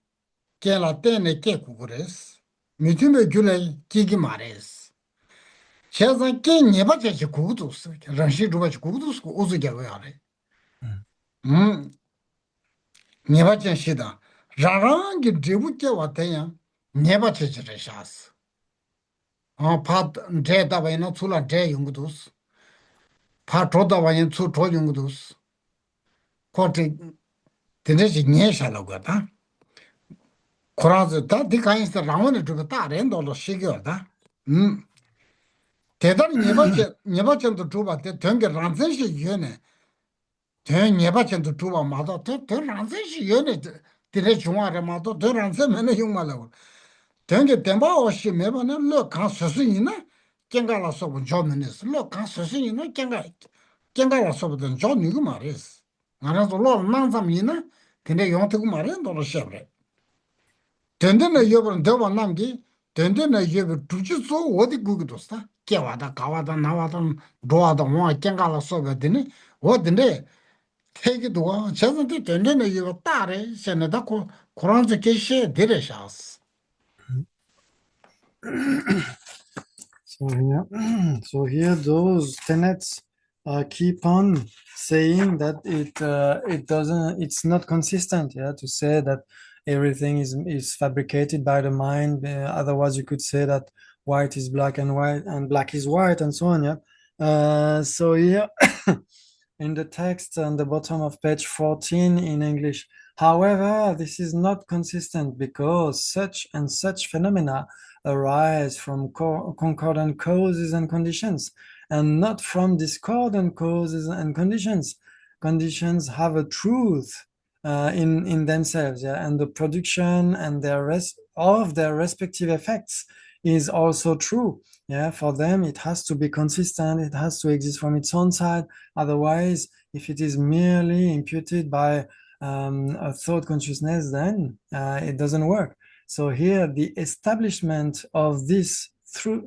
Kela Tene Kekugures, Mutume Gule Kigimares. Chazan King Nebaja Kudus, Ranshi Rubach Kudus, Uzugaware. Nebajan Shida, Rarangi Dribuke Wataya, Nebacha Shas. Pat Data Vayna Tula De Yungudus, Patroda Vayan Tsu Tro Yungudus, Corte Teneshi Nyesha Logata. Koraz, that the kinds the Raman to the Tar end or Shigurda. Tedar Nebachan to Tuba, the Tunga Ranseshi unit. Turn Nebachan to Tuba Mother, turn Ranseshi unit. The Rechua Ramato, turn Ransem and a Humalo. Turn the Temba or she never look, Consusina, Kangala Sob Jominis, look, Consusina, Kangala Sob the John Numaris. And as a lot of Nanzamina, can they want to Marin or Chevre? Tendena Yoban Deva Namgi, Tendena Yob Tujiso, what the Gugudosta, Kiawada, Kawada, Navadan, Doa the one, Kangala Soba Dini, what the day? Take it to one, Chazanti, Tendena Yotare, Senadako, Koranza Keshe, Direshas. So here those tenets keep on saying that it's not consistent, yeah, to say that everything is fabricated by the mind. Otherwise, you could say that white is black and white and black is white and so on, yeah. So here in the text on the bottom of page 14 in English, however, this is not consistent because such and such phenomena arise from concordant causes and conditions, and not from discordant causes and conditions. Conditions have a truth in themselves, yeah, and the production and of their respective effects is also true. Yeah, for them it has to be consistent. It has to exist from its own side. Otherwise, if it is merely imputed by a thought consciousness, then it doesn't work. So here, the establishment of this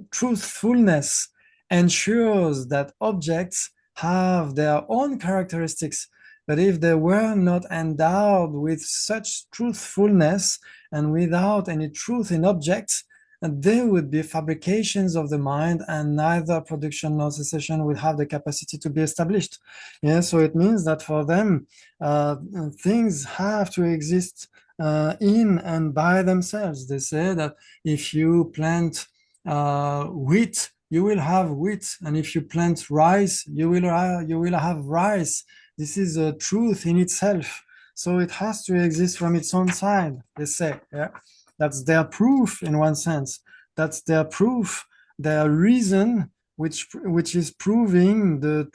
truthfulness ensures that objects have their own characteristics. But if they were not endowed with such truthfulness and without any truth in objects, they would be fabrications of the mind, and neither production nor cessation would have the capacity to be established. Yeah, so it means that for them, things have to exist in and by themselves. They say that if you plant wheat, you will have wheat, and if you plant rice, you will have rice. This is a truth in itself. So it has to exist from its own side, they say. Yeah, that's their proof in one sense. That's their proof, their reason, which is proving the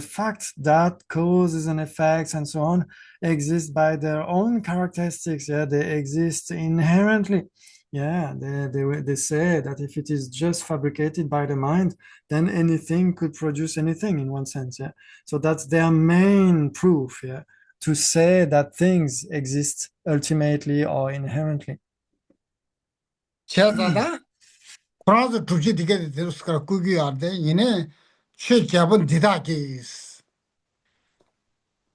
fact that causes and effects and so on exist by their own characteristics. Yeah, they exist inherently. Yeah, they say that if it is just fabricated by the mind, then anything could produce anything in one sense. Yeah, so that's their main proof. Yeah, to say that things exist ultimately or inherently. Chazada, Koranza Tuji to get the Kugi are there, Yine, Che Jabon Didakis.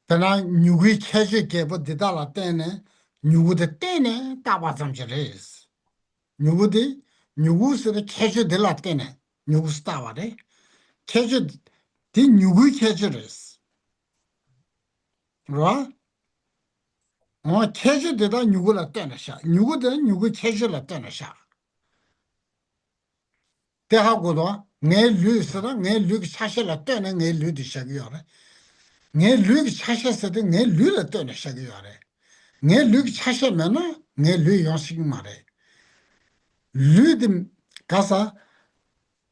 Pena Nugi Keshi Gabo Didala Tene, Nugu the Tene, Tabasam Cheres. Nugudi, Nugus the Keshi de la Tene, Nugustavare, Keshi, the Nugu Kesheres. Right? Oh, Keshi did a Nugula Tenesha, Nugu the Nugu Keshi la Tenesha. 대하고도 내 류스라 내 류기 사실을 떠내 내 류디 시작이요래 내 류기 사실서도 내 류를 떠내 시작이요래 내 류기 사실면은 내 류 양식 말해 류디 가서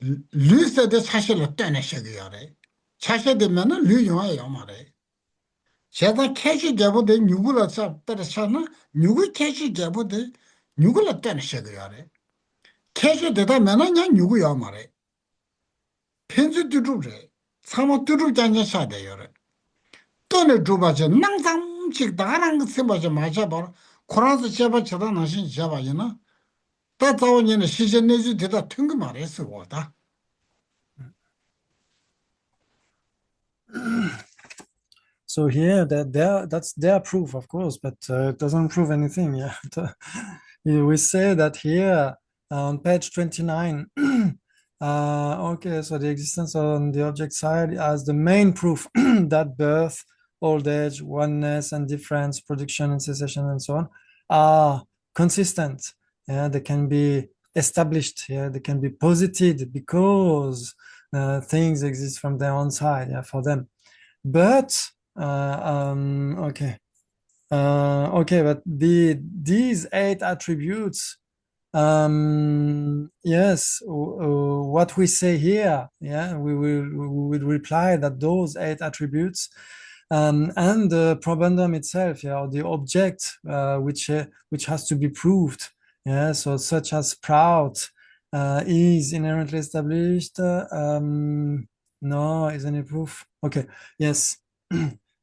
류서도 사실을 떠내 시작이요래 사실되면은 류 용어요 말해 제가 캐시 잡어도 누구를 잡더라잖아 누구 캐시 잡어도 누구를 떠내 시작이요래 캐셔 되다 면anya 누구야 말해. 편수 두루래. 사모 두루 잔자 샤대요래. 또는 주바지 낭상식 다랑 세바지 맞아 봐. 코란스 제바 쳐다 나신 제바이나. 다 자원이는 시전 내주 되다 튕거 말했어 거다. So here, that's their proof, of course, but it doesn't prove anything. Yeah, we say that here on page 29. Okay, so the existence on the object side as the main proof that birth, old age, oneness, and difference, production and cessation, and so on, are consistent. Yeah, they can be established. Yeah, they can be posited because things exist from their own side. Yeah, for them. But okay, but these 8 attributes, yes, what we say here, yeah, we will reply that those 8 attributes and the probandum itself, yeah, or the object which has to be proved, yeah, so such as sprout is inherently established. No, is any proof? Okay, yes.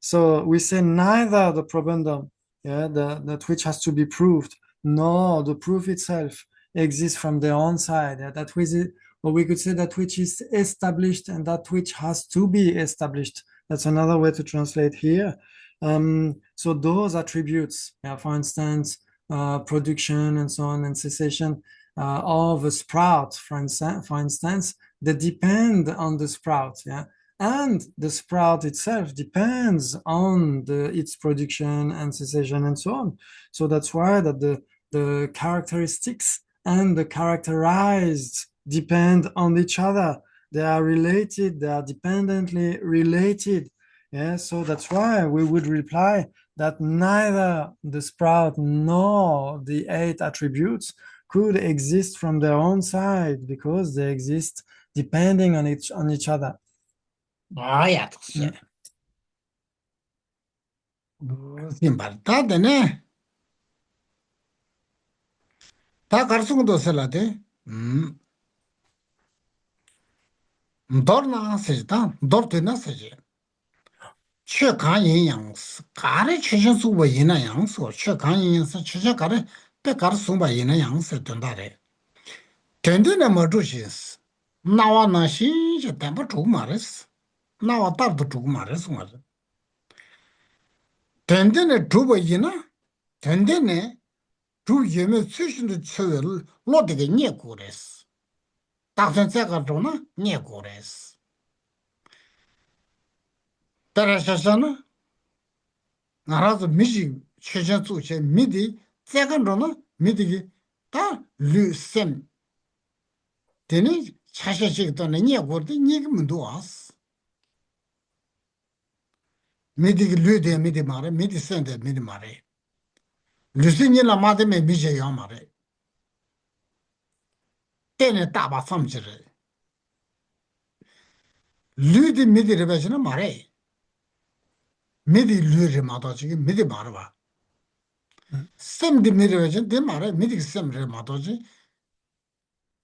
So we say neither the probandum, yeah, that which has to be proved, nor the proof itself exists from their own side. Yeah, that which is, or we could say that which is established and that which has to be established. That's another way to translate here. So those attributes, yeah, for instance, production and so on, and cessation of a sprout, for instance, they depend on the sprout, yeah, and the sprout itself depends on its production and cessation and so on. So that's why that the characteristics and the characterized depend on each other. They are related, they are dependently related. Yeah, so that's why we would reply that neither the sprout nor the 8 attributes could exist from their own side because they exist depending on each other. 아야, 덕세. 무슨 말 다 되네. 다 가르치고도 살아대. dorna 세다. dor되나 세지. 최강인 양스. 가래 최신 수고 이나 양스. 최강인 양스 최저 가래 때 가르송바 이나 양스 된다래. 된데네 뭐 주시스. 나와 나시 저 템버 주 말했어. 나와 답도 주 말했어 맞아. 된데네 주고 이나 된데네 주 예매 최신의 처를 로데게 녀고레스. 당선 제가 주나 녀고레스. 따라서서는 나라도 미지 최전 주체 미디 제간로는 미디기 다 류셈 되니 차셔식 또는 녀고르데 녀금도 왔어. 미디기 류데 미디 말에 미디 센데 미디 말에 류신이라 마데메 미제야 말에 때네 따바 섬지를 류디 미디를 배시는 말에 미디 류를 마다지기 미디 말아봐 셈디 미디를 배신 데 말에 미디 셈을 마다지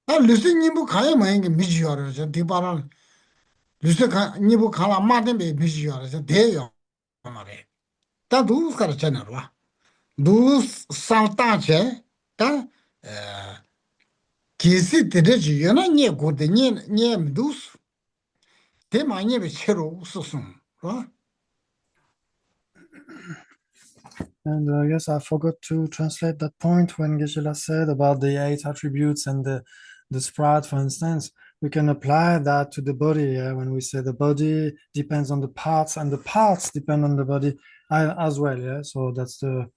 아 류신이부 가야 마행게 미지요를 저 디바란 류신 니부 가라 마데메 미지요를 저 대요 말에 다 누구 가르쳐나 봐 누 상타제 다 기시 되지 연아 니 고데 니 무스 대만이 새로 웃었음 봐 And yes, I forgot to translate that point when Geshe-la said about the 8 attributes and the sprout, for instance. We can apply that to the body. Yeah? When we say the body depends on the parts, and the parts depend on the body as well. Yeah, so that's the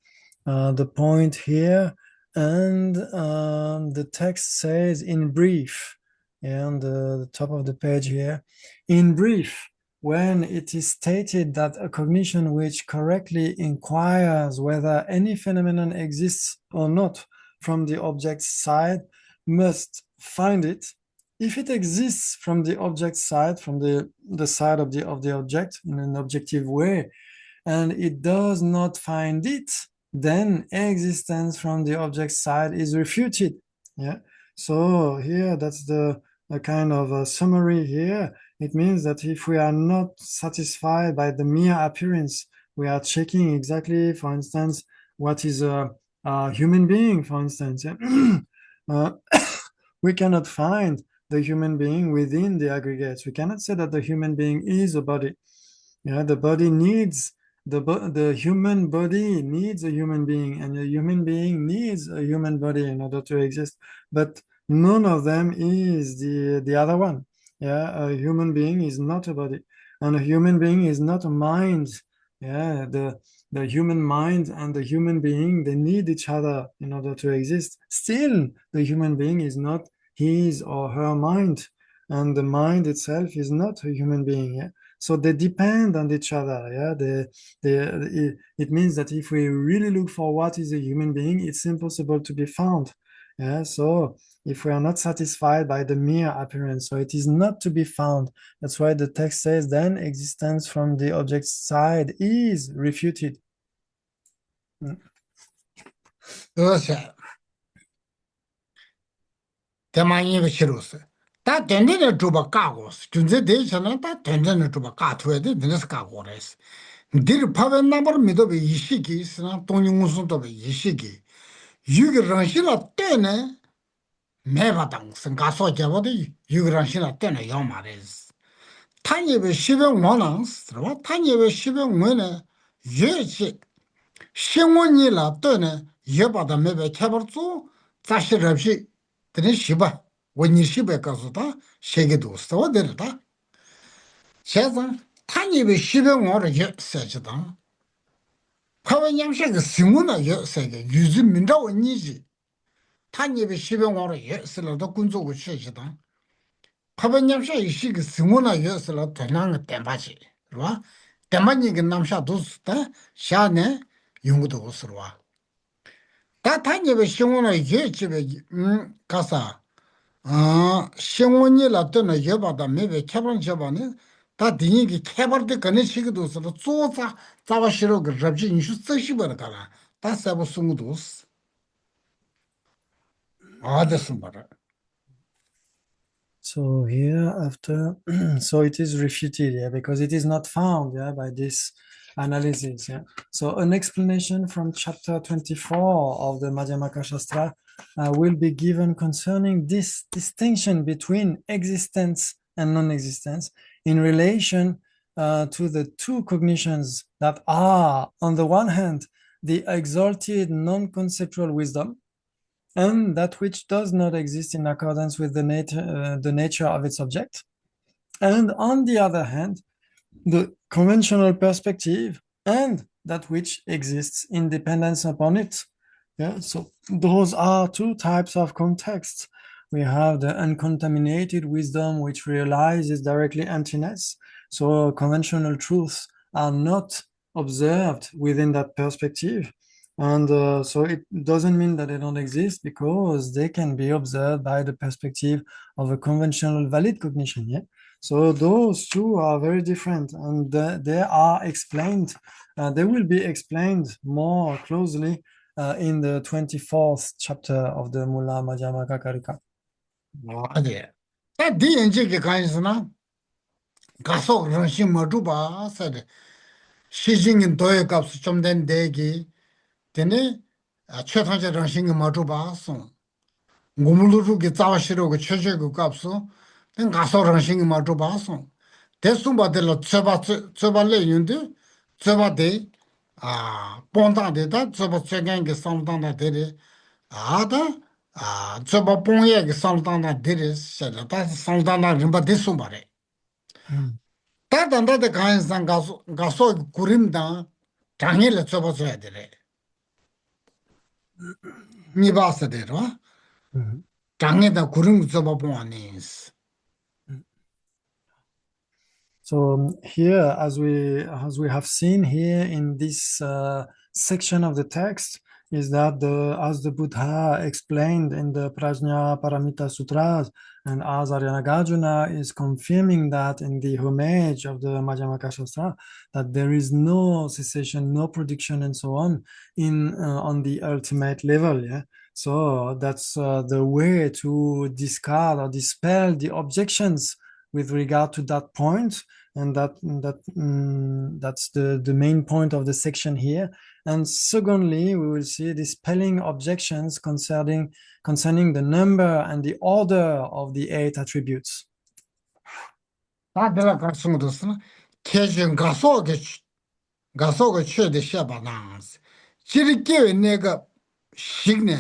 point here. And the text says in brief, yeah, on the top of the page here, in brief. When it is stated that a cognition which correctly inquires whether any phenomenon exists or not from the object's side must find it. If it exists from the object's side, from the side of the object in an objective way, and it does not find it, then existence from the object's side is refuted. Yeah. So here, that's the kind of a summary here. It means that if we are not satisfied by the mere appearance, we are checking exactly, for instance, what is a human being, for instance. uh, we cannot find the human being within the aggregates. We cannot say that the human being is a body. Yeah, the body needs the human body needs a human being, and a human being needs a human body in order to exist. But none of them is the other one. Yeah, a human being is not a body, and a human being is not a mind. Yeah, the human mind and the human being, they need each other in order to exist. Still, the human being is not his or her mind, and the mind itself is not a human being. Yeah. So they depend on each other. Yeah, it means that if we really look for what is a human being, it's impossible to be found. Yeah, so if we are not satisfied by the mere appearance, so it is not to be found. That's why the text says, then existence from the object's side is refuted. 그것이 대만이 싫었어. 다 된데는 주바 까고 준제 대처는 다 된데는 주바 까투에 되는스 까고 그랬어. 늘 파벤 나버 믿어 이 시기 있으나 동영무슨도 이 시기 유기랑시라 때네 매바당 생가서 잡아도 유기랑시라 때네 요 말이스. 타니베 시병 원앙스 뭐 타니베 시병 원에 예지 신원이라 때네 예바다 매베 캐버주 자시럽시 드니 시바 원이 시베 가서다 세계도 있어 되다. 세상 타니베 시병 원을 예세지다. 파원양식의 신문은 예세게 유즈민다 원이지. 타니베 시병 원을 예슬라도 군족을 세지다. 파원양식 이식의 신문은 예슬라 되는 땜바지. 그러와 땜바니게 남샤도 있다. 샤네 용도 없어와. 다 타니베 신문은 예집에 가서 신원이라 때는 여바다 매베 캐번 잡아네 다 dingi 캐버데 가네 시기도 있어 조사 자와시로 그 잡지 인슈 쓰시버가 가라 다 사고 숨도 아데스 말아. So here after, so it is refuted, yeah, because it is not found, yeah, by this analysis, yeah. So an explanation from chapter 24 of the Madhyamaka Shastra will be given concerning this distinction between existence and non-existence in relation to the two cognitions that are, on the one hand, the exalted non-conceptual wisdom, and that which does not exist in accordance with the nature of its object. And on the other hand, the conventional perspective and that which exists in dependence upon it. Yeah, so those are two types of contexts. We have the uncontaminated wisdom, which realizes directly emptiness. So conventional truths are not observed within that perspective. And so it doesn't mean that they don't exist, because they can be observed by the perspective of a conventional valid cognition. Yeah. So those two are very different, and they are explained. They will be explained more closely in the 24th chapter of the Mula Madhyamaka Karika. 어디? 다 디엔지게 간스나 가서 그런시 뭐도 봐. 사대. 시징인 도에 값이 좀 된 대기. 되네. 최상자 정신이 뭐도 봐. 송. 고물루게 자와시로고 최저고 값소. 된 가서 정신이 뭐도 봐. 송. 대숨바들로 저발래 있는데 저바대 본다데다 저바 최경게 상당다 되리. 아다 저바 봉예게 상당다 되리. 다 상당다 림바 대숨바래. 다단다데 간상 가서 구림다 장애를 접어줘야 되래. 니 봤어 되로? 장애다 구림 접어보아니스. So here, as we have seen here in this section of the text, is that as the Buddha explained in the Prajna Paramita Sutras, and as Ārya Nāgārjuna is confirming that in the homage of the Madhyamaka Shastra, that there is no cessation, no production, and so on on the ultimate level. Yeah. So that's the way to discard or dispel the objections with regard to that point, and that's the main point of the section here. And secondly, we will see dispelling objections concerning the number and the order of the 8 attributes. 다들 가슴으로서는 계정 가속의 최대 샤바나스 지리께 내가 식네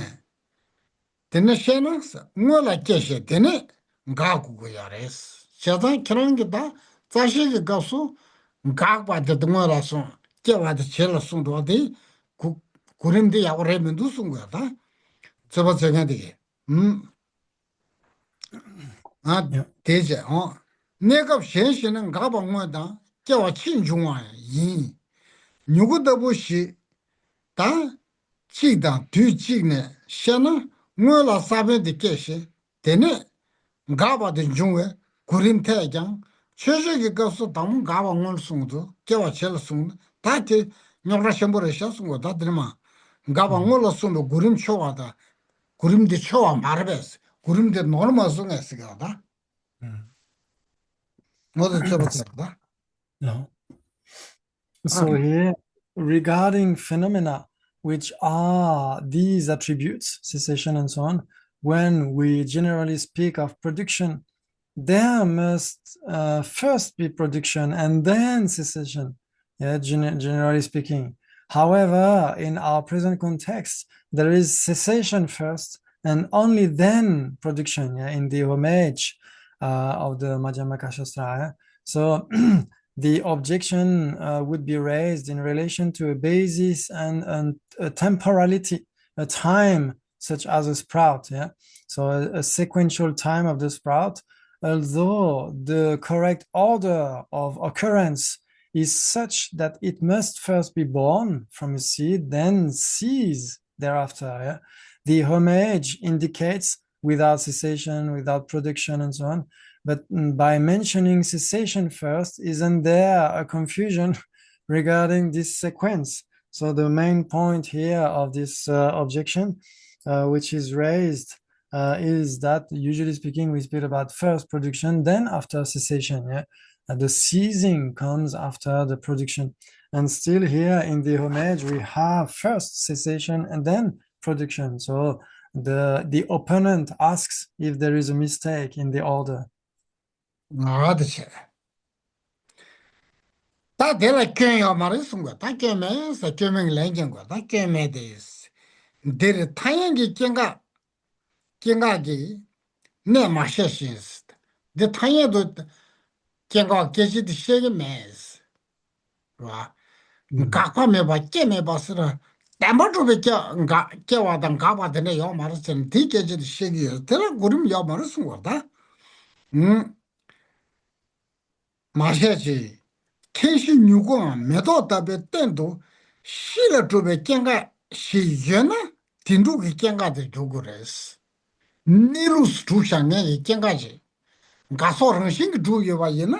되는 샤나스 뭐라 계셔 되네 가고고야레스 자단 그런 게다 자식이 가서 가고받도 뭐라서 깨와도 제일 순도데 구림데 야고래면도 순거다 저거 저게 되지 내가 현실은 가방마다 깨와 친중화 인 누구도 보시 다 지당 뒤지네 샤나 뭐라 사베데 계시 되네 가바든 중에 구림태장 최적의 것도 담은 가방을 숨도 깨와 제일 숨 다티 녀라 셴버를 샤숨고 다들마 가방을 숨도 구림 초와다 구림데 초와 말베스 구림데 노르마 송에스가다 모두 접었다. No. So here, regarding phenomena which are these attributes, cessation and so on, when we generally speak of production, there must first be production and then cessation, generally speaking. However, in our present context, there is cessation first and only then production, in the homage of the Madhyamaka Shastra. So the objection would be raised in relation to a basis and a temporality, a time such as a sprout. So a sequential time of the sprout, although the correct order of occurrence is such that it must first be born from a seed, then cease thereafter. The homage indicates without cessation, without production, and so on. But by mentioning cessation first, isn't there a confusion regarding this sequence? So the main point here of this objection, which is raised, is that usually speaking, we speak about first production, then after cessation. The ceasing comes after the production. And still here in the homage, we have first cessation and then production. So the opponent asks if there is a mistake in the order. 나가듯이 다 내가 교회가 말했은 거야. 다 교회에서 교명 랭긴 거야. 다 교회에 대해서 내 타연기 경각이 내 마셔시 있어. 내 타연도 경각 계시도 시기 매스. 와. 각과매 봐. 깨매 봐서라. 담아주베 깨와당 가봐더네 요 말했잖아. 뒤계지도 시기야. 내가 그럼 요 말했은 거다. 마셔지.天是女光没到特别单独，洗了之后见个洗热呢，顶住给见个的就过来是，你路是出香的也见个去，俺烧成新个主意吧也呢，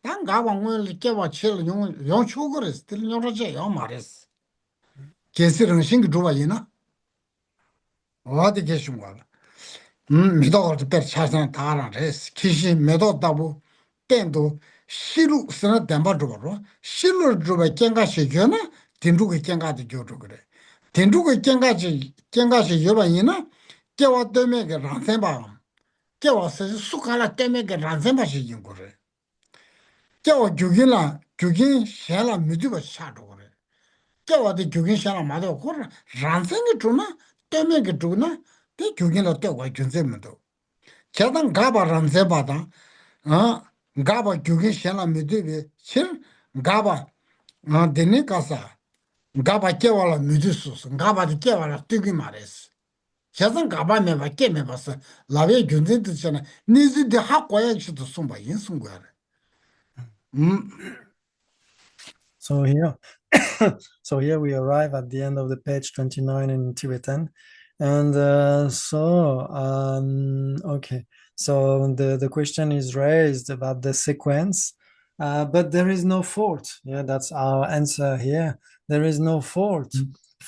但俺往我里给我吃了用秋过来是，这用着这样嘛的是，这是成新个主吧也呢，我的给什么了，没到这边车上打上这是，其实没到大不单独。시루 쓰나 담바 줘로 시루 줘봐 깽가시 줘나 딘두게 깽가도 줘줘 그래 딘두게 깽가시 여바이나 깨와 때문에 그 란셈바 깨와서 수가라 때문에 그 란셈바시 인 거래 깨와 주긴 샤라 미두가 샤도 그래 깨와도 주긴 샤라 마도 그래 란셈이 주나 때문에 그 주나 대 주긴로 때와 준셈도 제단 가바 란셈바다 가바 교계 샤나 미드베 칠 가바 데네 가사 가바 깨와라 미드스스 가바도 깨와라 뜨기 말했어 제가 가바메 바깨메 봤어 라베 균진드잖아 니즈데 학과에 지도 숨바 인숨 거야 So here we arrive at the end of the page 29 in Tibetan, and okay. So the question is raised about the sequence, but there is no fault. That's our answer here. There is no fault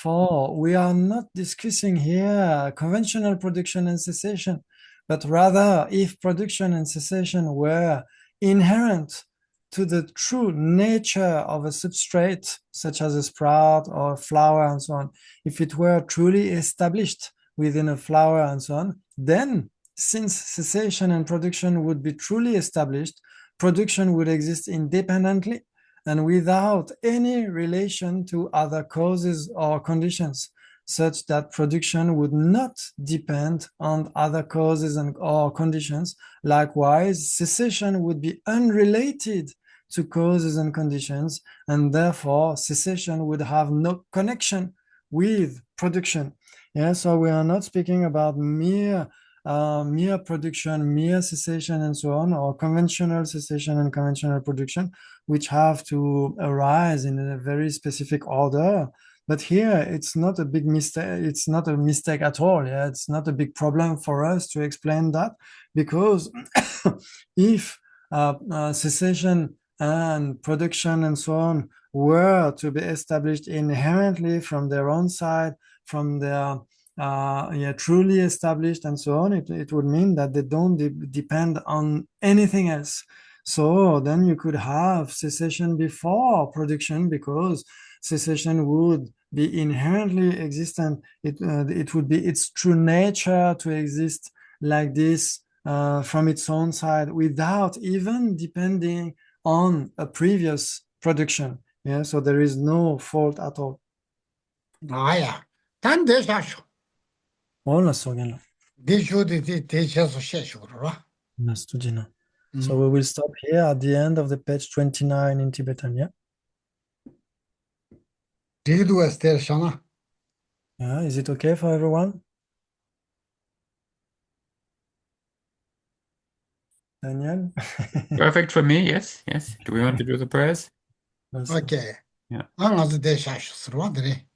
for we are not discussing here conventional production and cessation, but rather if production and cessation were inherent to the true nature of a substrate, such as a sprout or a flower and so on, if it were truly established within a flower and so on, then since cessation and production would be truly established, production would exist independently and without any relation to other causes or conditions, such that production would not depend on other causes or conditions. Likewise, cessation would be unrelated to causes and conditions, and therefore cessation would have no connection with production. Yeah, so we are not speaking about mere production, mere cessation, and so on, or conventional cessation and conventional production, which have to arise in a very specific order. But here, it's not a big mistake. It's not a mistake at all. Yeah, it's not a big problem for us to explain that, because if cessation and production and so on were to be established inherently from their own side, from their truly established and so on, it would mean that they don't depend on anything else. So then you could have cessation before production, because cessation would be inherently existent. It would be its true nature to exist like this from its own side without even depending on a previous production. Yeah, so there is no fault at all. 아야, 단 대샤쇼. 올랐어, 그냥. 대쇼디 대셔서 셰쇼라. Nastujina. So we will stop here at the end of the page 29 in Tibetan, yeah? 디도 에스테르샤나. Yeah, is it okay for everyone? Daniel? Perfect for me, yes, yes. Do we want to do the prayers? 오케이. Yeah. 안가서 대샤쇼 스르와드리.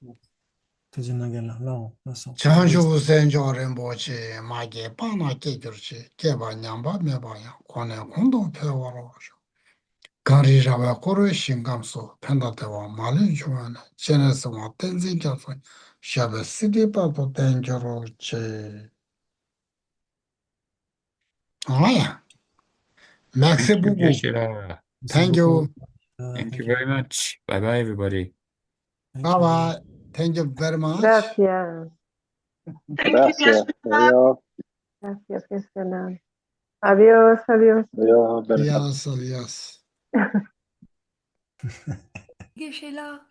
Tujinagela, no, no. 장주 센조ren 보치 마게 파나 깨줄지 개바 냠바 메바야 권에 공동 표어로죠. 가리자와 고르 신감소 펜다테와 말은 중요하네. 제네스와 댄진자소 샤베 시디바도 댄저로치. 아야. 맥스 Thank you, 부부. Geshe-la. Thank you. Thank you very much. Bye bye, everybody. Bye bye. Thank you very much. Gracias. Gracias. Adiós. Gracias, Geshe-la. Adiós, adiós. Adiós. Yes, yes. Geshe-la.